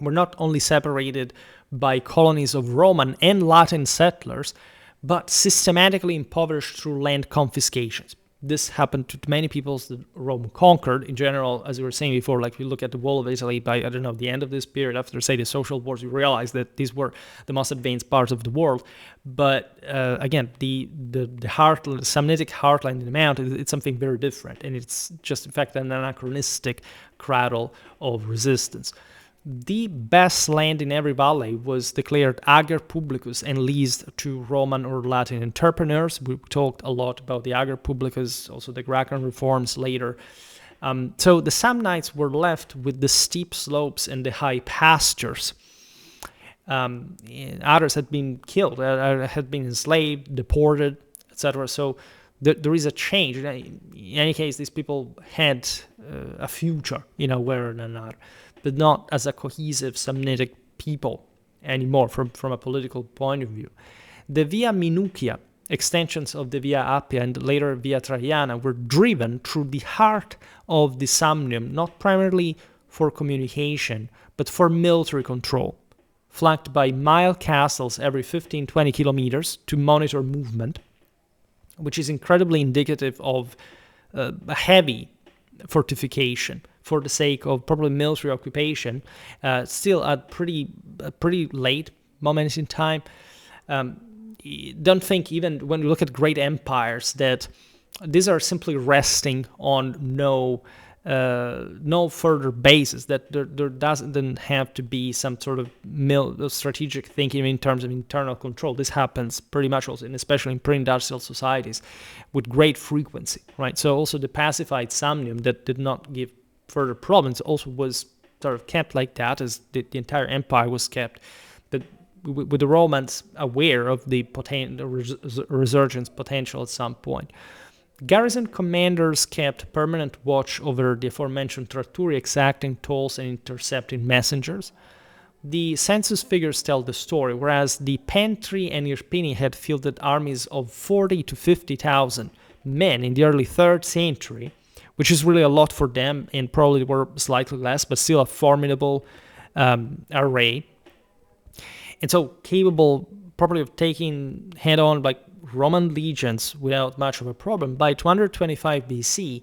were not only separated by colonies of Roman and Latin settlers, but systematically impoverished through land confiscations. this happened to many peoples that Rome conquered. In general, as we were saying before, like if you look at the wall of Italy by, I don't know, the end of this period, after, say, the social wars, you realize that these were the most advanced parts of the world. But again, the Samnitic heartland in the mountain, it's something very different. And it's just, in fact, an anachronistic cradle of resistance. The best land in every valley was declared ager publicus and leased to Roman or Latin entrepreneurs. We talked a lot about the ager publicus, also the Gracchian reforms later. So the Samnites were left with the steep slopes and the high pastures. Others had been killed, had been enslaved, deported, etc. So there is a change. In any case, these people had a future, where or not, but not as a cohesive Samnitic people anymore from a political point of view. The Via Minucia, extensions of the Via Appia and later Via Traiana, were driven through the heart of the Samnium, not primarily for communication, but for military control, flanked by mile castles every 15-20 kilometers to monitor movement, which is incredibly indicative of a heavy fortification for the sake of probably military occupation, still at pretty late moments in time. Don't think, even when you look at great empires, that these are simply resting on no further basis, that there doesn't have to be some sort of strategic thinking in terms of internal control. This happens pretty much also, and especially in pre-industrial societies, with great frequency, right? So also the pacified Samnium that did not give further problems also was sort of kept like that, as the entire empire was kept, but with the Romans aware of the resurgence potential at some point. Garrison commanders kept permanent watch over the aforementioned trattori, exacting tolls and intercepting messengers. The census figures tell the story, whereas the Pentri and Irpini had fielded armies of 40 to 50,000 men in the early 3rd century, which is really a lot for them, and probably were slightly less, but still a formidable array. And so capable probably of taking head-on like Roman legions without much of a problem. By 225 BC,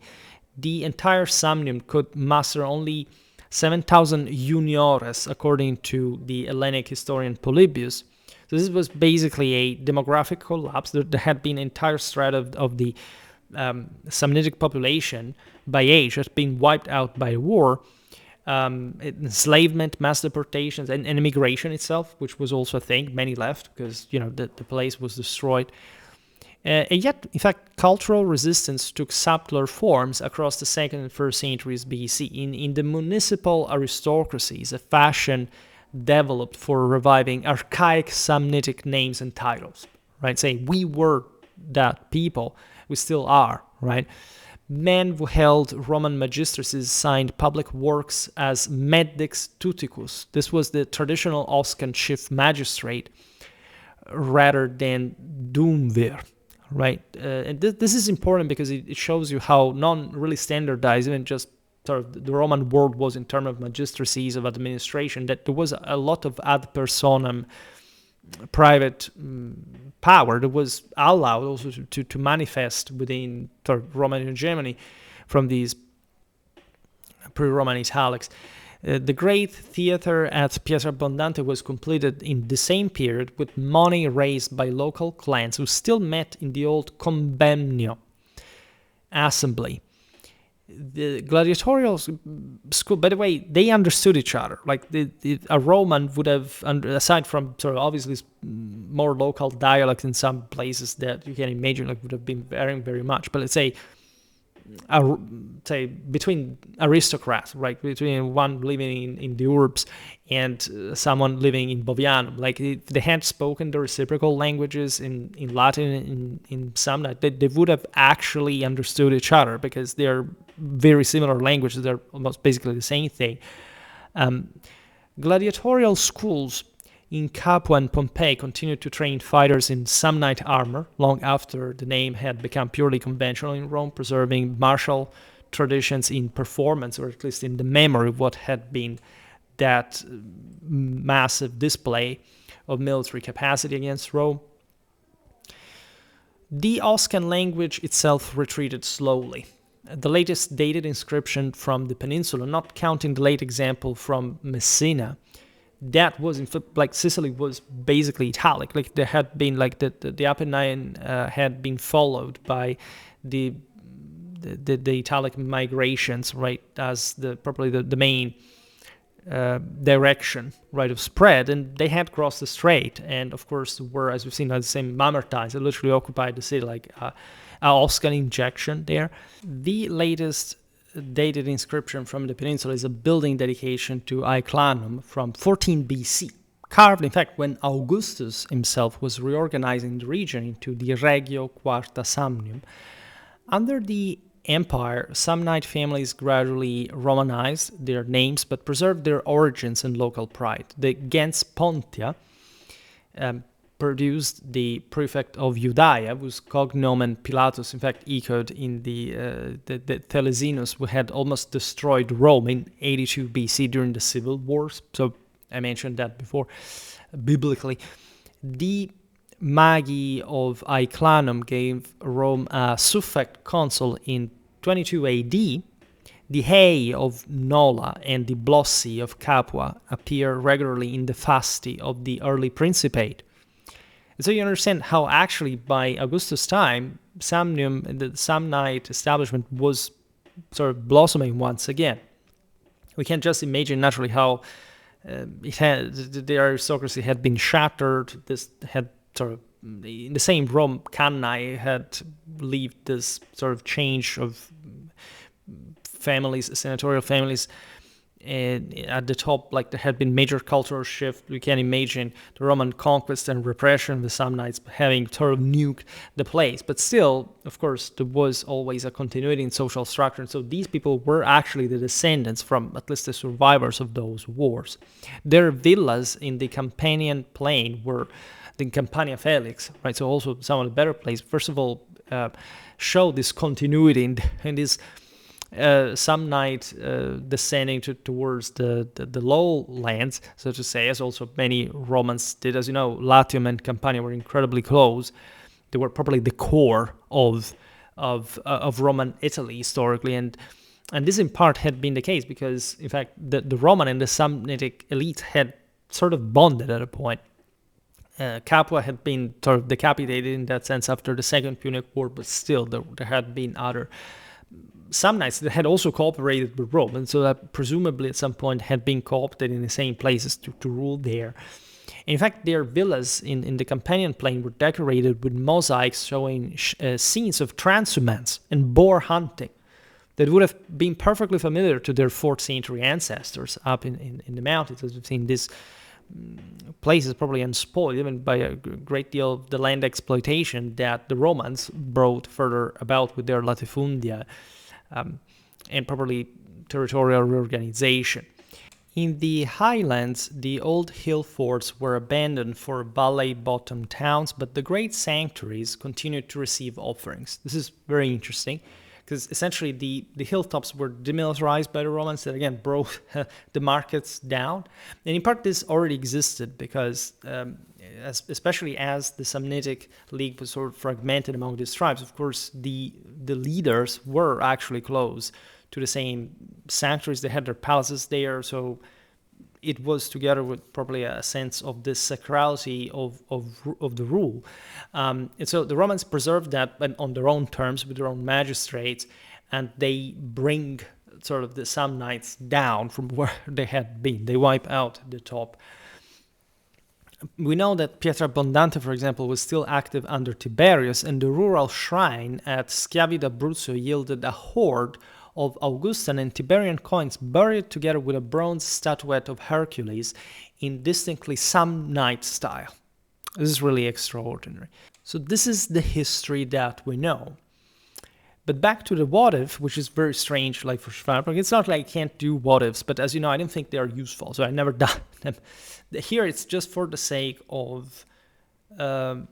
the entire Samnium could muster only 7,000 juniores, according to the Hellenic historian Polybius. So this was basically a demographic collapse. There had been an entire strata of the Samnitic population by age had been wiped out by war. Enslavement, mass deportations, and immigration itself, which was also a thing. Many left because the place was destroyed. And yet, in fact, cultural resistance took subtler forms across the 2nd and 1st centuries BC. In the municipal aristocracies, a fashion developed for reviving archaic Samnitic names and titles, right? Saying, we were that people, we still are, right? Men who held Roman magistracies signed public works as Medix Tuticus. This was the traditional Oscan chief magistrate rather than Duumvir, right? And this is important because it shows you how non-really standardized, even just sort of the Roman world was in terms of magistracies, of administration, that there was a lot of ad personam private power that was allowed also to manifest within Roman hegemony from these pre-Roman Italics. The great theater at Pietrabondante was completed in the same period with money raised by local clans who still met in the old convennio assembly. The gladiatorial school, by the way, they understood each other. Like a Roman would have, aside from sort of obviously more local dialect in some places that you can imagine, like would have been varying very much. But let's say between aristocrats, right, between one living in the urbs and someone living in Bovianum, like if they had spoken the reciprocal languages in Latin in Samnite, they would have actually understood each other because they're very similar languages. They're almost basically the same thing. Gladiatorial schools in Capua and Pompeii continued to train fighters in Samnite armor long after the name had become purely conventional in Rome, preserving martial traditions in performance, or at least in the memory of what had been that massive display of military capacity against Rome. The Oscan language itself retreated slowly. The latest dated inscription from the peninsula, not counting the late example from Messina, that was in fact, like, Sicily was basically Italic. Like, there had been, like, the Apennine had been followed by the Italic migrations, right, as probably the main direction, right, of spread, and they had crossed the strait, and of course were, as we've seen, the same Mamertines that literally occupied the city, like a Oscan injection there. The latest dated inscription from the peninsula is a building dedication to Aeclanum from 14 BC, carved, in fact, when Augustus himself was reorganizing the region into the Regio Quarta Samnium. Under the empire, Samnite families gradually Romanized their names but preserved their origins and local pride. The gens Pontia produced the prefect of Judea, whose cognomen Pilatus, in fact, echoed in the Telesinus, who had almost destroyed Rome in 82 BC during the civil wars. So I mentioned that before. Biblically, the Magi of Aeclanum gave Rome a suffect consul in 22 AD. The Hei of Nola and the Blossi of Capua appear regularly in the fasti of the early Principate. And so you understand how actually by Augustus' time, Samnium, the Samnite establishment, was sort of blossoming once again. We can just imagine naturally how the aristocracy had been shattered. This had sort of, in the same Rome, Cannae had lived this sort of change of families, senatorial families. And at the top, like, there had been major cultural shift. We can imagine the Roman conquest and repression of the Samnites having sort of nuked the place. But still, of course, there was always a continuity in social structure. And so these people were actually the descendants from at least the survivors of those wars. Their villas in the Campanian plain were the Campania Felix, right? So also some of the better places. First of all, show this continuity in this Samnite descending towards the lowlands, so to say, as also many Romans did. As you know, Latium and Campania were incredibly close. They were probably the core of Roman Italy historically, and this in part had been the case because, in fact, the Roman and the Samnitic elite had sort of bonded at a point. Capua had been sort of decapitated in that sense after the Second Punic War, but still there had been other Samnites that had also cooperated with Rome, and so that presumably at some point had been co-opted in the same places to rule there. In fact, their villas in the Campanian plain were decorated with mosaics showing scenes of transhumance and boar hunting that would have been perfectly familiar to their 4th century ancestors up in the mountains. As we've seen, these places probably unspoiled even by a great deal of the land exploitation that the Romans brought further about with their latifundia, and probably territorial reorganization. In the highlands, the old hill forts were abandoned for valley-bottom towns, but the great sanctuaries continued to receive offerings. This is very interesting, because essentially the hilltops were demilitarized by the Romans that, again, brought the markets down. And in part, this already existed because, especially as the Samnitic League was sort of fragmented among these tribes, of course, the leaders were actually close to the same sanctuaries. They had their palaces there, so it was together with probably a sense of the sacrality of the rule. And so the Romans preserved that, but on their own terms, with their own magistrates, and they bring sort of the Samnites down from where they had been. They wipe out the top. We know that Pietra Abbondante, for example, was still active under Tiberius, and the rural shrine at Schiavi d'Abruzzo yielded a hoard of Augustan and Tiberian coins buried together with a bronze statuette of Hercules in distinctly Samnite style. This is really extraordinary. So this is the history that we know. But back to the what if, which is very strange, like for Schwerpunkt. It's not like I can't do what ifs, but as you know, I don't think they are useful, so I never done them. Here it's just for the sake of, a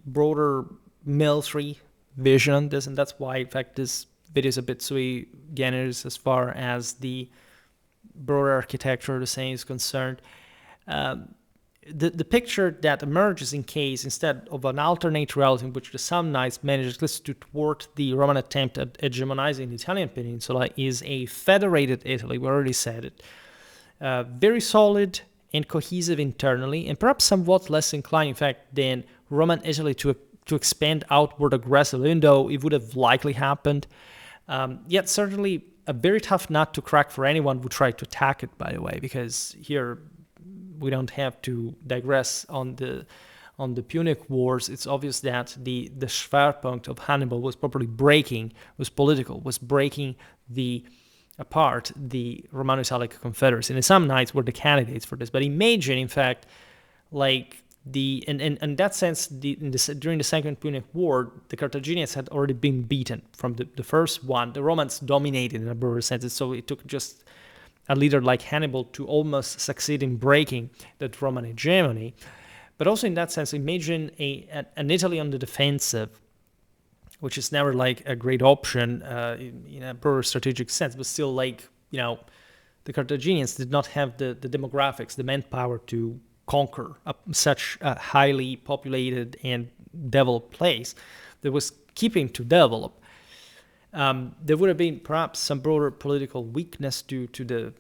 broader military vision on this, and that's why, in fact, this video is a bit sui generis as far as the broader architecture of the saying is concerned. the picture that emerges in case, instead of an alternate reality in which the Samnites managed at least to thwart the Roman attempt at hegemonizing the Italian peninsula, is a federated Italy. We already said it. Very solid and cohesive internally, and perhaps somewhat less inclined, in fact, than Roman Italy to expand outward aggressively, even though it would have likely happened. Yet certainly a very tough nut to crack for anyone who tried to attack it, by the way, because here we don't have to digress on the Punic Wars. It's obvious that the Schwerpunkt of Hannibal was properly breaking, was political, was breaking apart the Romano-Italic Confederacy. And the Samnites were the candidates for this. But imagine, in fact, like in that sense, during the Second Punic War, the Carthaginians had already been beaten from the first one. The Romans dominated in a broader sense, so it took just a leader like Hannibal to almost succeed in breaking that Roman hegemony. But also in that sense, imagine an Italy on the defensive, which is never like a great option in a broader strategic sense, but still, like, the Carthaginians did not have the demographics, the manpower to conquer such a highly populated and developed place that was keeping to develop. There would have been perhaps some broader political weakness due to the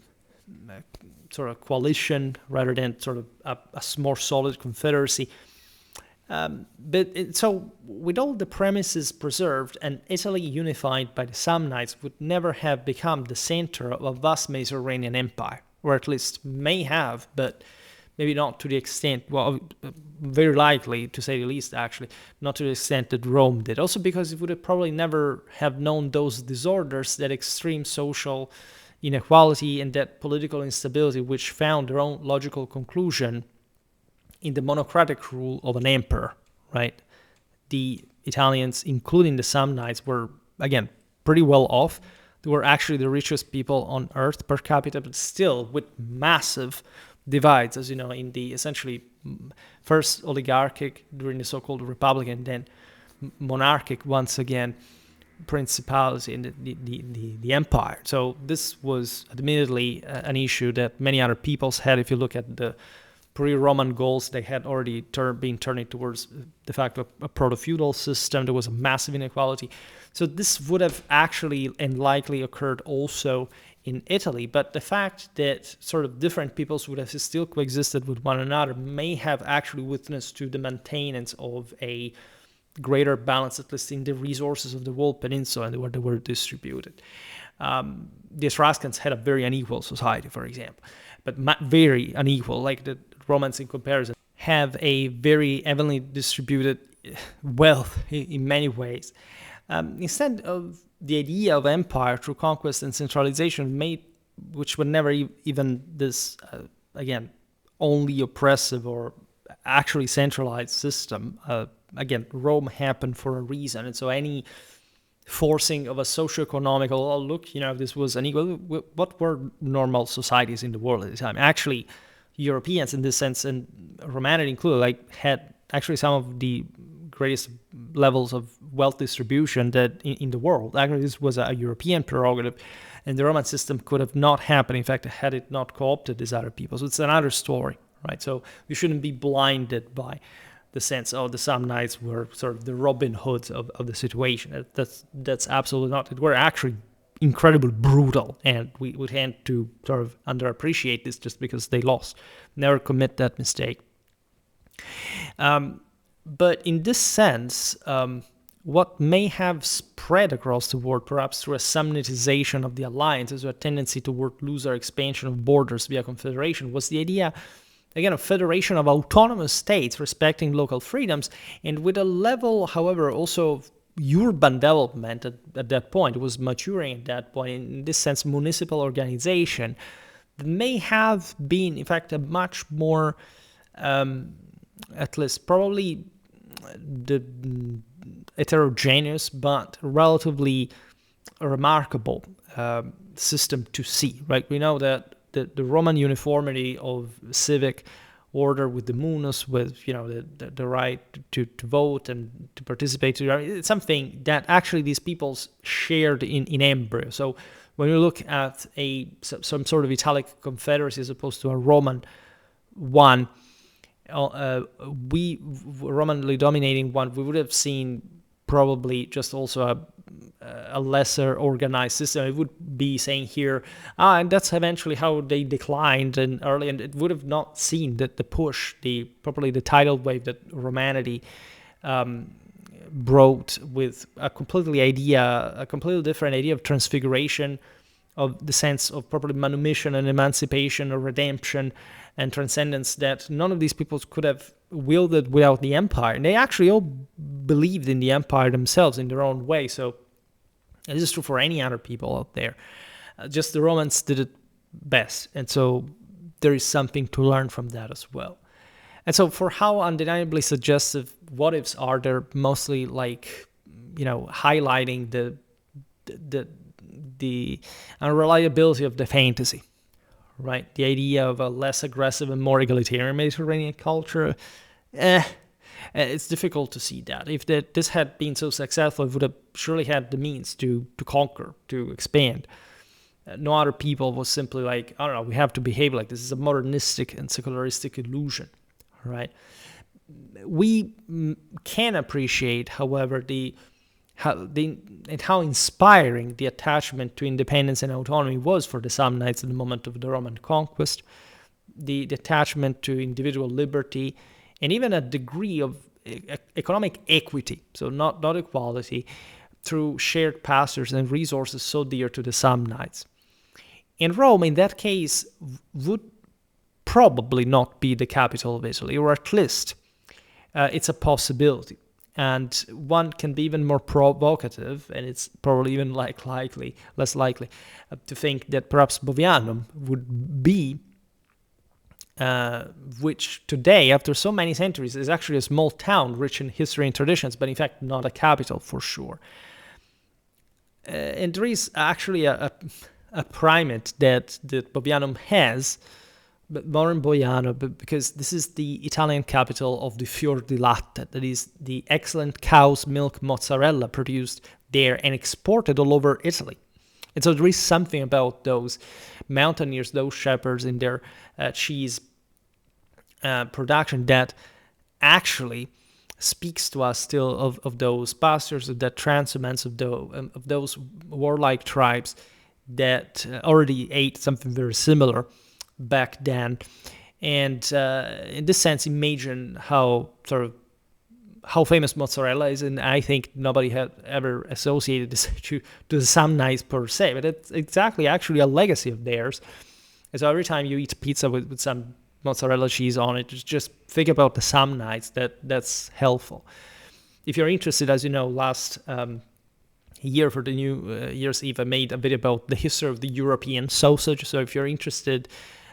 sort of coalition rather than sort of a more solid confederacy. So with all the premises preserved, and Italy unified by the Samnites would never have become the center of a vast Mediterranean empire, or at least may have, but maybe not to the extent, well, very likely, to say the least, actually, not to the extent that Rome did. Also because it would have probably never have known those disorders, that extreme social inequality and that political instability, which found their own logical conclusion in the monocratic rule of an emperor, right? The Italians, including the Samnites, were, again, pretty well off. They were actually the richest people on earth per capita, but still with massive divides, as you know, in the essentially first oligarchic during the so-called republic, and then monarchic once again principality in the empire. So this was admittedly an issue that many other peoples had. If you look at the pre-Roman Gauls, they had already been turning towards the fact of a proto-feudal system. There was a massive inequality. So this would have actually and likely occurred also in Italy, but the fact that sort of different peoples would have still coexisted with one another may have actually witnessed to the maintenance of a greater balance, at least in the resources of the whole peninsula and where they were distributed. The Etruscans had a very unequal society, for example, but very unequal, like the Romans in comparison have a very evenly distributed wealth in many ways. Instead of the idea of empire through conquest and centralization, which were never even this, again, only oppressive or actually centralized system. Again, Rome happened for a reason, and so any forcing of a socio-economical, oh, look, this was unequal. What were normal societies in the world at the time? Actually, Europeans in this sense, and Romanity included, had actually some of the greatest levels of wealth distribution that in the world. Actually, this was a European prerogative, and the Roman system could have not happened, in fact, had it not co-opted these other people. So it's another story, right? So we shouldn't be blinded by the sense, oh, the Samnites were sort of the Robin Hoods of the situation. That's absolutely not. It were actually incredibly brutal, and we tend to sort of underappreciate this just because they lost. Never commit that mistake. But in this sense, what may have spread across the world, perhaps through a Samnitization of the alliances or a tendency toward looser expansion of borders via confederation, was the idea, again, of federation of autonomous states respecting local freedoms, and with a level, however, also of urban development at that point. It was maturing at that point. In this sense, municipal organization that may have been, in fact, a much more, at least probably the heterogeneous but relatively remarkable system to see, right? We know that the Roman uniformity of civic order with the munus, with the right to vote and to participate, it's something that actually these peoples shared in embryo. So when you look at some sort of Italic confederacy as opposed to a Roman one, we Romanly dominating one, we would have seen probably just also a lesser organized system. It would be saying here, and that's eventually how they declined and early, and it would have not seen that the push, probably the tidal wave that Romanity brought with a completely different idea of transfiguration, of the sense of probably manumission and emancipation or redemption and transcendence that none of these peoples could have wielded without the empire. And they actually all believed in the empire themselves in their own way. So this is true for any other people out there. Just the Romans did it best. And so there is something to learn from that as well. And so for how undeniably suggestive what ifs are, they're mostly like, highlighting the unreliability of the fantasy, right? The idea of a less aggressive and more egalitarian Mediterranean culture, it's difficult to see that. If this had been so successful, it would have surely had the means to conquer, to expand. No other people was simply like, I don't know, we have to behave like this. It's a modernistic and secularistic illusion, right? We can appreciate, however, how inspiring the attachment to independence and autonomy was for the Samnites at the moment of the Roman conquest, the attachment to individual liberty, and even a degree of economic equity, so not equality, through shared pastures and resources so dear to the Samnites. And Rome, in that case, would probably not be the capital of Italy, or at least it's a possibility. And one can be even more provocative, and it's probably even less likely to think that perhaps Bovianum would be, which today, after so many centuries, is actually a small town rich in history and traditions, but in fact not a capital for sure. And there is actually a primate that Bovianum has, but more in Boiano, because this is the Italian capital of the Fior di Latte, that is the excellent cow's milk mozzarella produced there and exported all over Italy. And so there is something about those mountaineers, those shepherds in their cheese production that actually speaks to us still of those pastors, of that transhumance, of those warlike tribes that already ate something very similar back then. And in this sense, imagine how famous mozzarella is, and I think nobody had ever associated this to the Samnites per se, but it's exactly actually a legacy of theirs. And so every time you eat pizza with some mozzarella cheese on it, just think about the Samnites. That's helpful. If you're interested, as you know, last year for the New Year's Eve, I made a video about the history of the European sausage. So if you're interested,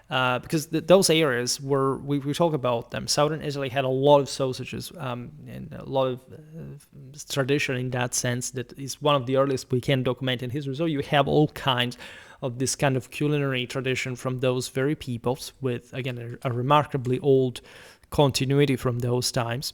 because those areas where we talk about them, southern Italy had a lot of sausages and a lot of tradition in that sense. That is one of the earliest we can document in history. So you have all kinds of this kind of culinary tradition from those very peoples, with again a remarkably old continuity from those times.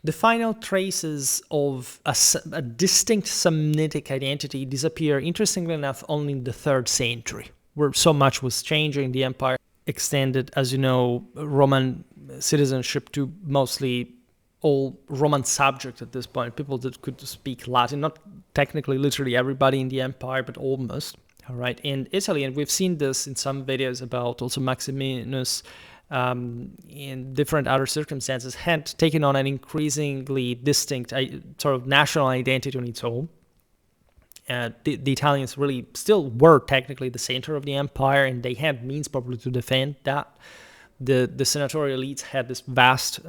The final traces of a distinct Samnitic identity disappear, interestingly enough, only in the 3rd century, where so much was changing. The empire extended, as you know, Roman citizenship to mostly all Roman subjects at this point, people that could speak Latin, not technically literally everybody in the empire, but almost. All right, in Italy, and we've seen this in some videos about also Maximinus, in different other circumstances, had taken on an increasingly distinct sort of national identity on its own. The Italians really still were technically the center of the empire, and they had means probably to defend that. The senatorial elites had this vast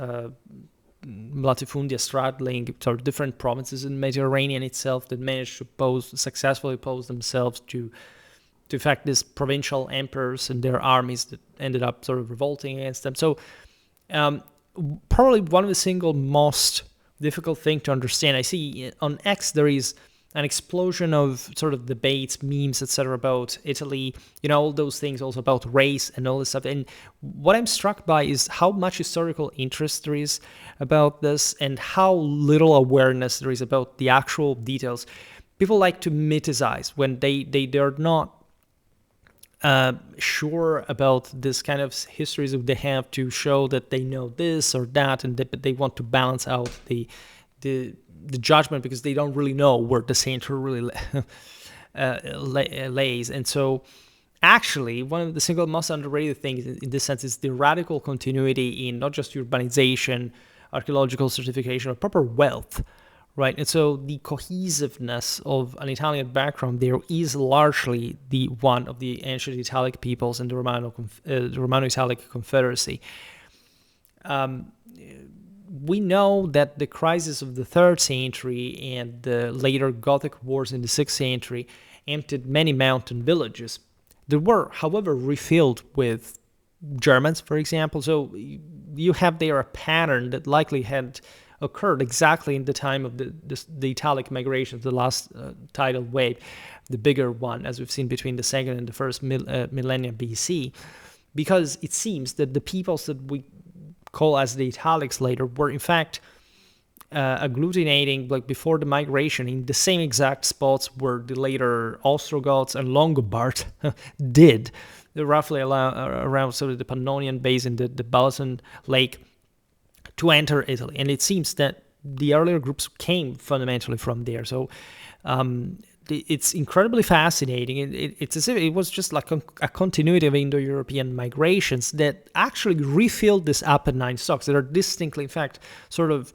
latifundia straddling sort of different provinces in the Mediterranean itself that managed to successfully oppose themselves to in fact these provincial emperors and their armies that ended up sort of revolting against them. So probably one of the single most difficult thing to understand. I see on X there is an explosion of sort of debates, memes, etc. about Italy, all those things, also about race and all this stuff. And what I'm struck by is how much historical interest there is about this and how little awareness there is about the actual details. People like to mythicize when they're not sure about this kind of histories they have to show that they know this or that, and they want to balance out the judgment because they don't really know where the center really lays. And so actually one of the single most underrated things in this sense is the radical continuity in not just urbanization, archaeological certification, or proper wealth, right? And so the cohesiveness of an Italian background there is largely the one of the ancient Italic peoples and the Romano-Italic Confederacy. We know that the crisis of the 3rd century and the later Gothic wars in the 6th century emptied many mountain villages. They were, however, refilled with Germans, for example. So you have there a pattern that likely had occurred exactly in the time of the Italic migration, the last tidal wave, the bigger one, as we've seen between the 2nd and the 1st millennia BC, because it seems that the peoples that we call as the Italics later were in fact agglutinating, like before the migration, in the same exact spots where the later Ostrogoths and Longobards did. They're roughly around sort of the Pannonian Basin, the Balaton Lake, to enter Italy. And it seems that the earlier groups came fundamentally from there. So it's incredibly fascinating. It's as if it was just like a continuity of Indo-European migrations that actually refilled these Apennine stocks that are distinctly, in fact, sort of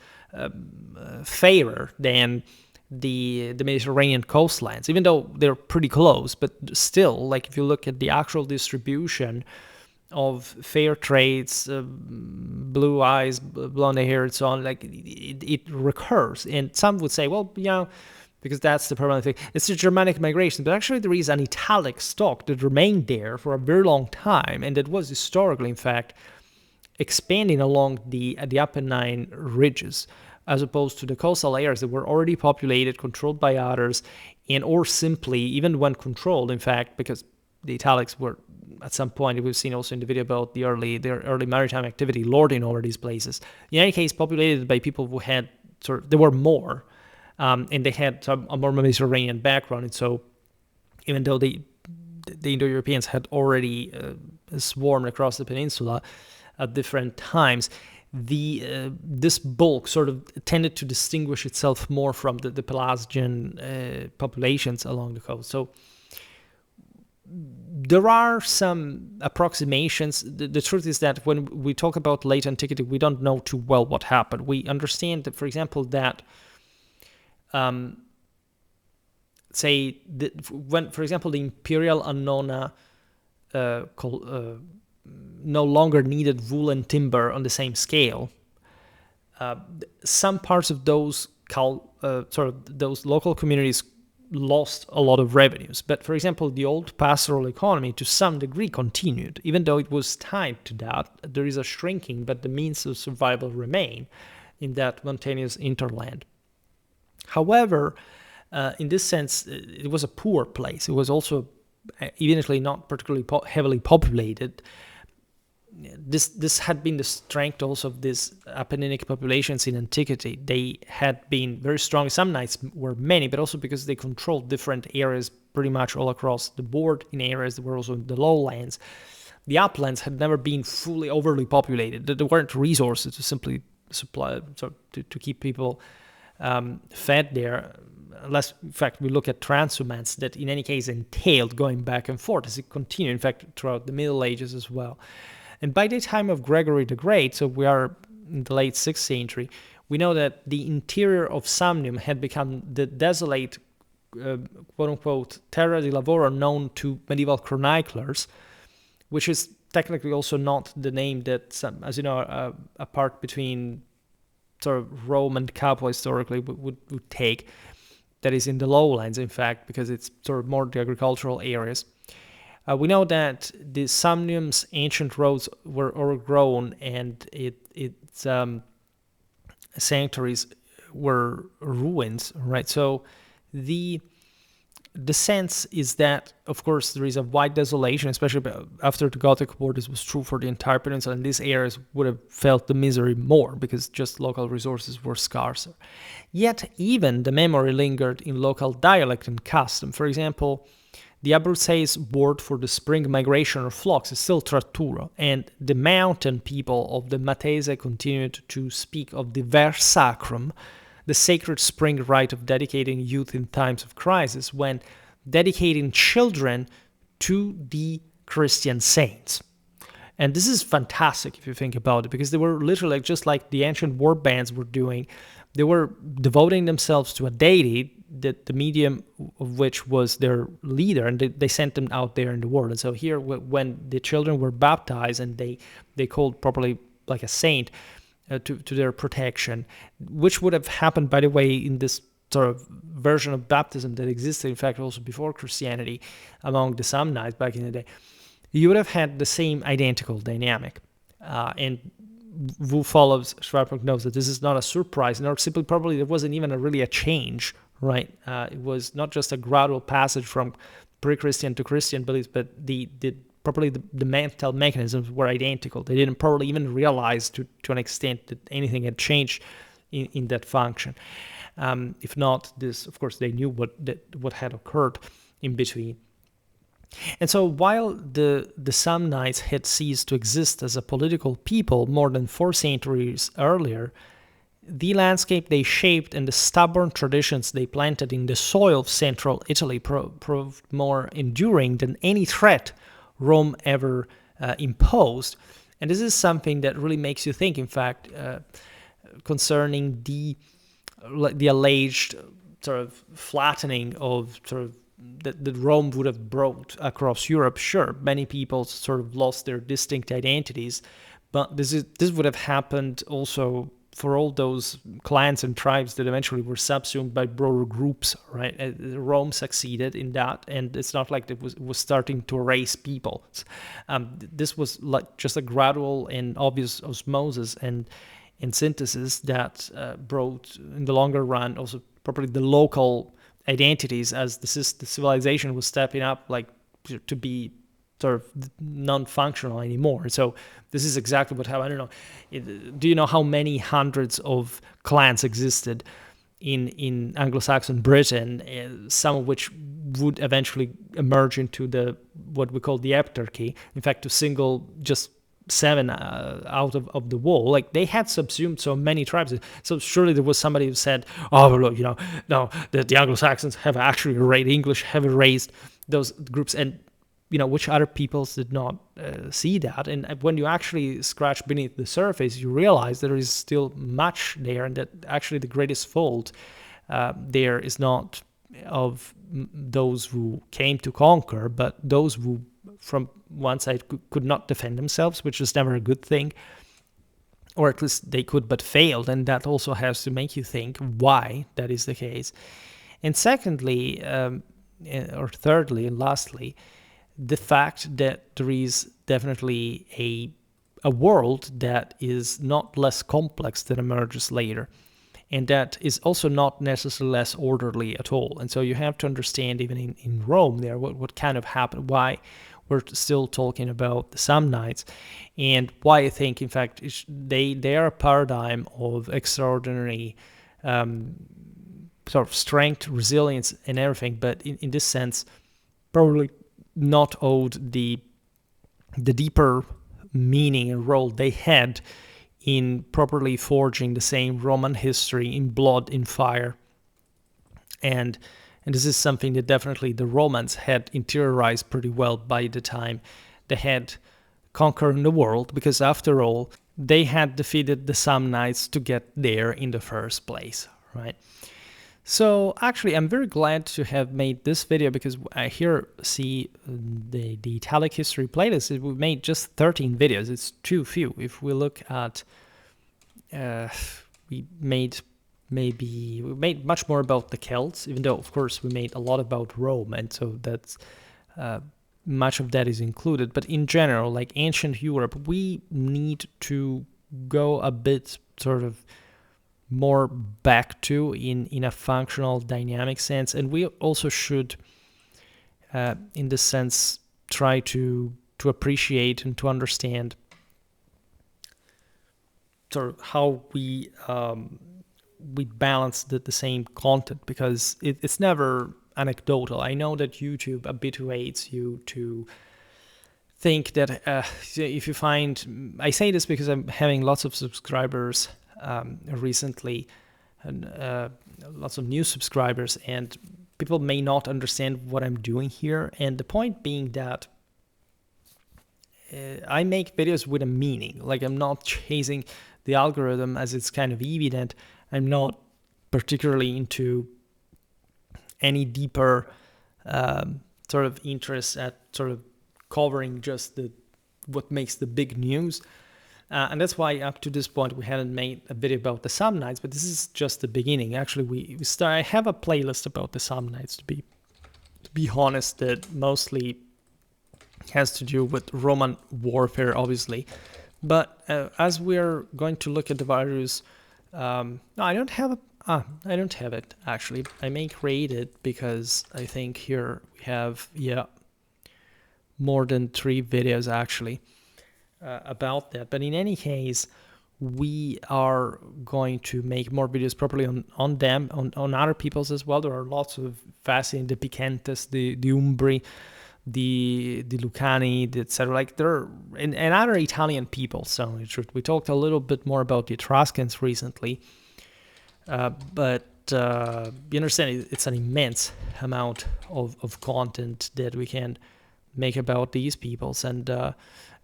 fairer than the Mediterranean coastlines, even though they're pretty close. But still, like if you look at the actual distribution of fair trades, blue eyes, blonde hair, and so on, like it recurs. And some would say, well, because that's the permanent thing, it's a Germanic migration. But actually there is an Italic stock that remained there for a very long time, and that was historically, in fact, expanding along the Apennine ridges, as opposed to the coastal areas that were already populated, controlled by others, and or simply, even when controlled, in fact, because the Italics were, at some point, we've seen also in the video about their early maritime activity, lording over these places. In any case, populated by people who had there were more, and they had a more Mediterranean background. And so, even though the Indo-Europeans had already swarmed across the peninsula at different times, this bulk sort of tended to distinguish itself more from the Pelasgian populations along the coast. So there are some approximations. The truth is that when we talk about late antiquity, we don't know too well what happened. We understand that, for example, that when, for example, the imperial Annona no longer needed wool and timber on the same scale, some parts of those those local communities lost a lot of revenues. But for example, the old pastoral economy to some degree continued, even though it was tied to that. There is a shrinking, but the means of survival remain in that mountainous hinterland. However, in this sense, it was a poor place. It was also evidently not particularly heavily populated. This had been the strength also of these Apenninic populations in antiquity. They had been very strong. Samnites were many, but also because they controlled different areas pretty much all across the board in areas that were also in the lowlands. The uplands had never been fully overly populated. There weren't resources to simply supply, to keep people fed there, unless, in fact, we look at transhumance that in any case entailed going back and forth as it continued, in fact, throughout the Middle Ages as well. And by the time of Gregory the Great, so we are in the late 6th century, we know that the interior of Samnium had become the desolate, quote-unquote, terra di lavoro known to medieval chroniclers, which is technically also not the name that, as you know, a part between sort of Rome and Capua historically would take, that is in the lowlands, in fact, because it's sort of more the agricultural areas. We know that the Samnium's ancient roads were overgrown and its sanctuaries were ruins, right? So the sense is that, of course, there is a wide desolation, especially after the Gothic War. This was true for the entire peninsula, and these areas would have felt the misery more because just local resources were scarcer. Yet even the memory lingered in local dialect and custom. For example, The Abruzzese word for the spring migration or flocks is still tratturo, and the mountain people of the Matese continued to speak of the ver sacrum, the sacred spring rite of dedicating youth in times of crisis, when dedicating children to the Christian saints. And this is fantastic if you think about it, because they were literally just like the ancient war bands were doing. They were devoting themselves to a deity, that the medium of which was their leader, and they sent them out there in the world. And so here, when the children were baptized and they called properly like a saint to their protection, which would have happened, by the way, in this sort of version of baptism that existed, in fact, also before Christianity among the Samnites back in the day, you would have had the same identical dynamic. And who follows Schwerpunkt knows that this is not a surprise, nor simply probably there wasn't even really a change, right? It was not just a gradual passage from pre-Christian to Christian beliefs, but the mental mechanisms were identical. They didn't probably even realize to an extent that anything had changed in that function. If not this, of course, they knew what had occurred in between. And so while the Samnites had ceased to exist as a political people more than 4 centuries earlier, the landscape they shaped and the stubborn traditions they planted in the soil of central Italy proved more enduring than any threat Rome ever imposed. And this is something that really makes you think, in fact, concerning the alleged sort of flattening of sort of that Rome would have brought across Europe. Sure, many people sort of lost their distinct identities, but this would have happened also for all those clans and tribes that eventually were subsumed by broader groups, right? Rome succeeded in that, and it's not like it was starting to erase people. This was like just a gradual and obvious osmosis and synthesis that brought, in the longer run, also probably the local identities as the civilization was stepping up, like to be sort of non-functional anymore. So this is exactly what happened. I don't know. Do you know how many hundreds of clans existed in Anglo-Saxon Britain, some of which would eventually emerge into what we call the Heptarchy? In fact, to single just 7 out of the wall, like they had subsumed so many tribes. So surely there was somebody who said, "Oh, look, no, the Anglo-Saxons have actually erased, English have erased those groups," and which other peoples did not see that. And when you actually scratch beneath the surface, you realize there is still much there, and that actually the greatest fault there is not of those who came to conquer, but those who from one side could not defend themselves, which is never a good thing, or at least they could but failed, and that also has to make you think why that is the case. And secondly, or thirdly and lastly, the fact that there is definitely a world that is not less complex that emerges later, and that is also not necessarily less orderly at all. And so you have to understand, even in Rome there, what kind of happened, why we're still talking about the Samnites, and why I think, in fact, they are a paradigm of extraordinary sort of strength, resilience, and everything, but in this sense, probably not owed the deeper meaning and role they had in properly forging the same Roman history in blood, in fire. And this is something that definitely the Romans had interiorized pretty well by the time they had conquered the world, because after all, they had defeated the Samnites to get there in the first place, right? So actually, I'm very glad to have made this video, because I here see the Italic history playlist. We made just 13 videos. It's too few. If we look at, we made much more about the Celts, even though, of course, we made a lot about Rome, and so that's much of that is included. But in general, like ancient Europe, we need to go a bit sort of more back to in a functional, dynamic sense, and we also should, in this sense, try to appreciate and to understand sort of how we we balance the same content, because it's never anecdotal. I know that YouTube habituates you to think that if you find, I say this because I'm having lots of subscribers recently, and lots of new subscribers, and people may not understand what I'm doing here. And the point being that I make videos with a meaning. Like, I'm not chasing the algorithm, as it's kind of evident. I'm not particularly into any deeper sort of interest at sort of covering just what makes the big news. And that's why up to this point we hadn't made a video about the Samnites, but this is just the beginning. Actually, I have a playlist about the Samnites, to be honest, that mostly has to do with Roman warfare, obviously. But as we're going to look at the various, no, I don't have it actually. I may create it, because I think here we have more than 3 videos actually about that. But in any case, we are going to make more videos properly on them, on other people's as well. There are lots of fascinating, the Piquentes, the Umbri, the Lucani, etc. Like, there are and other Italian people. So we talked a little bit more about the Etruscans recently, but you understand it's an immense amount of content that we can make about these peoples. And I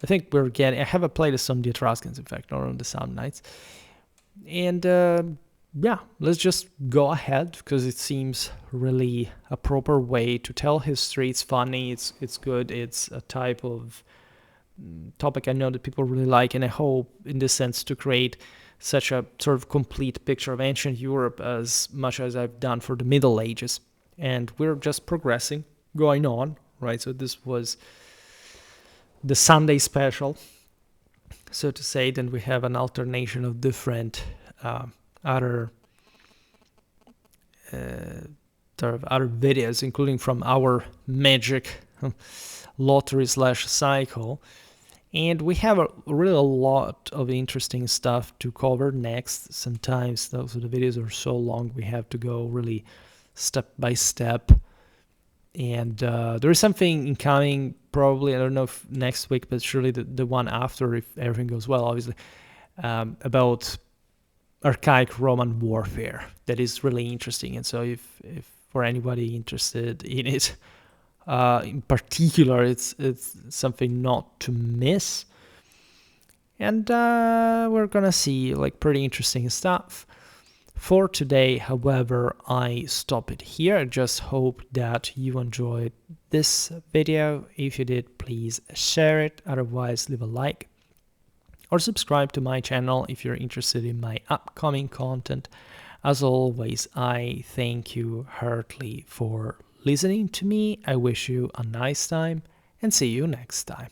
think I have a playlist on the Etruscans, in fact, or on the Samnites. And let's just go ahead, because it seems really a proper way to tell history. It's funny, it's good, it's a type of topic I know that people really like, and I hope in this sense to create such a sort of complete picture of ancient Europe as much as I've done for the Middle Ages. And we're just progressing, going on, right? So this was the Sunday special, so to say. Then we have an alternation of different other videos, including from our magic lottery / cycle. And we have really a lot of interesting stuff to cover next. Sometimes the videos are so long, we have to go really step by step. And there is something incoming, probably, I don't know if next week, but surely the one after, if everything goes well, obviously, about archaic Roman warfare. That is really interesting. And so if for anybody interested in it, in particular, it's something not to miss. And we're gonna see like pretty interesting stuff. For today, however, I stop it here. I just hope that you enjoyed this video. If you did, please share it. Otherwise, leave a like or subscribe to my channel if you're interested in my upcoming content. As always, I thank you heartily for listening to me. I wish you a nice time, and see you next time.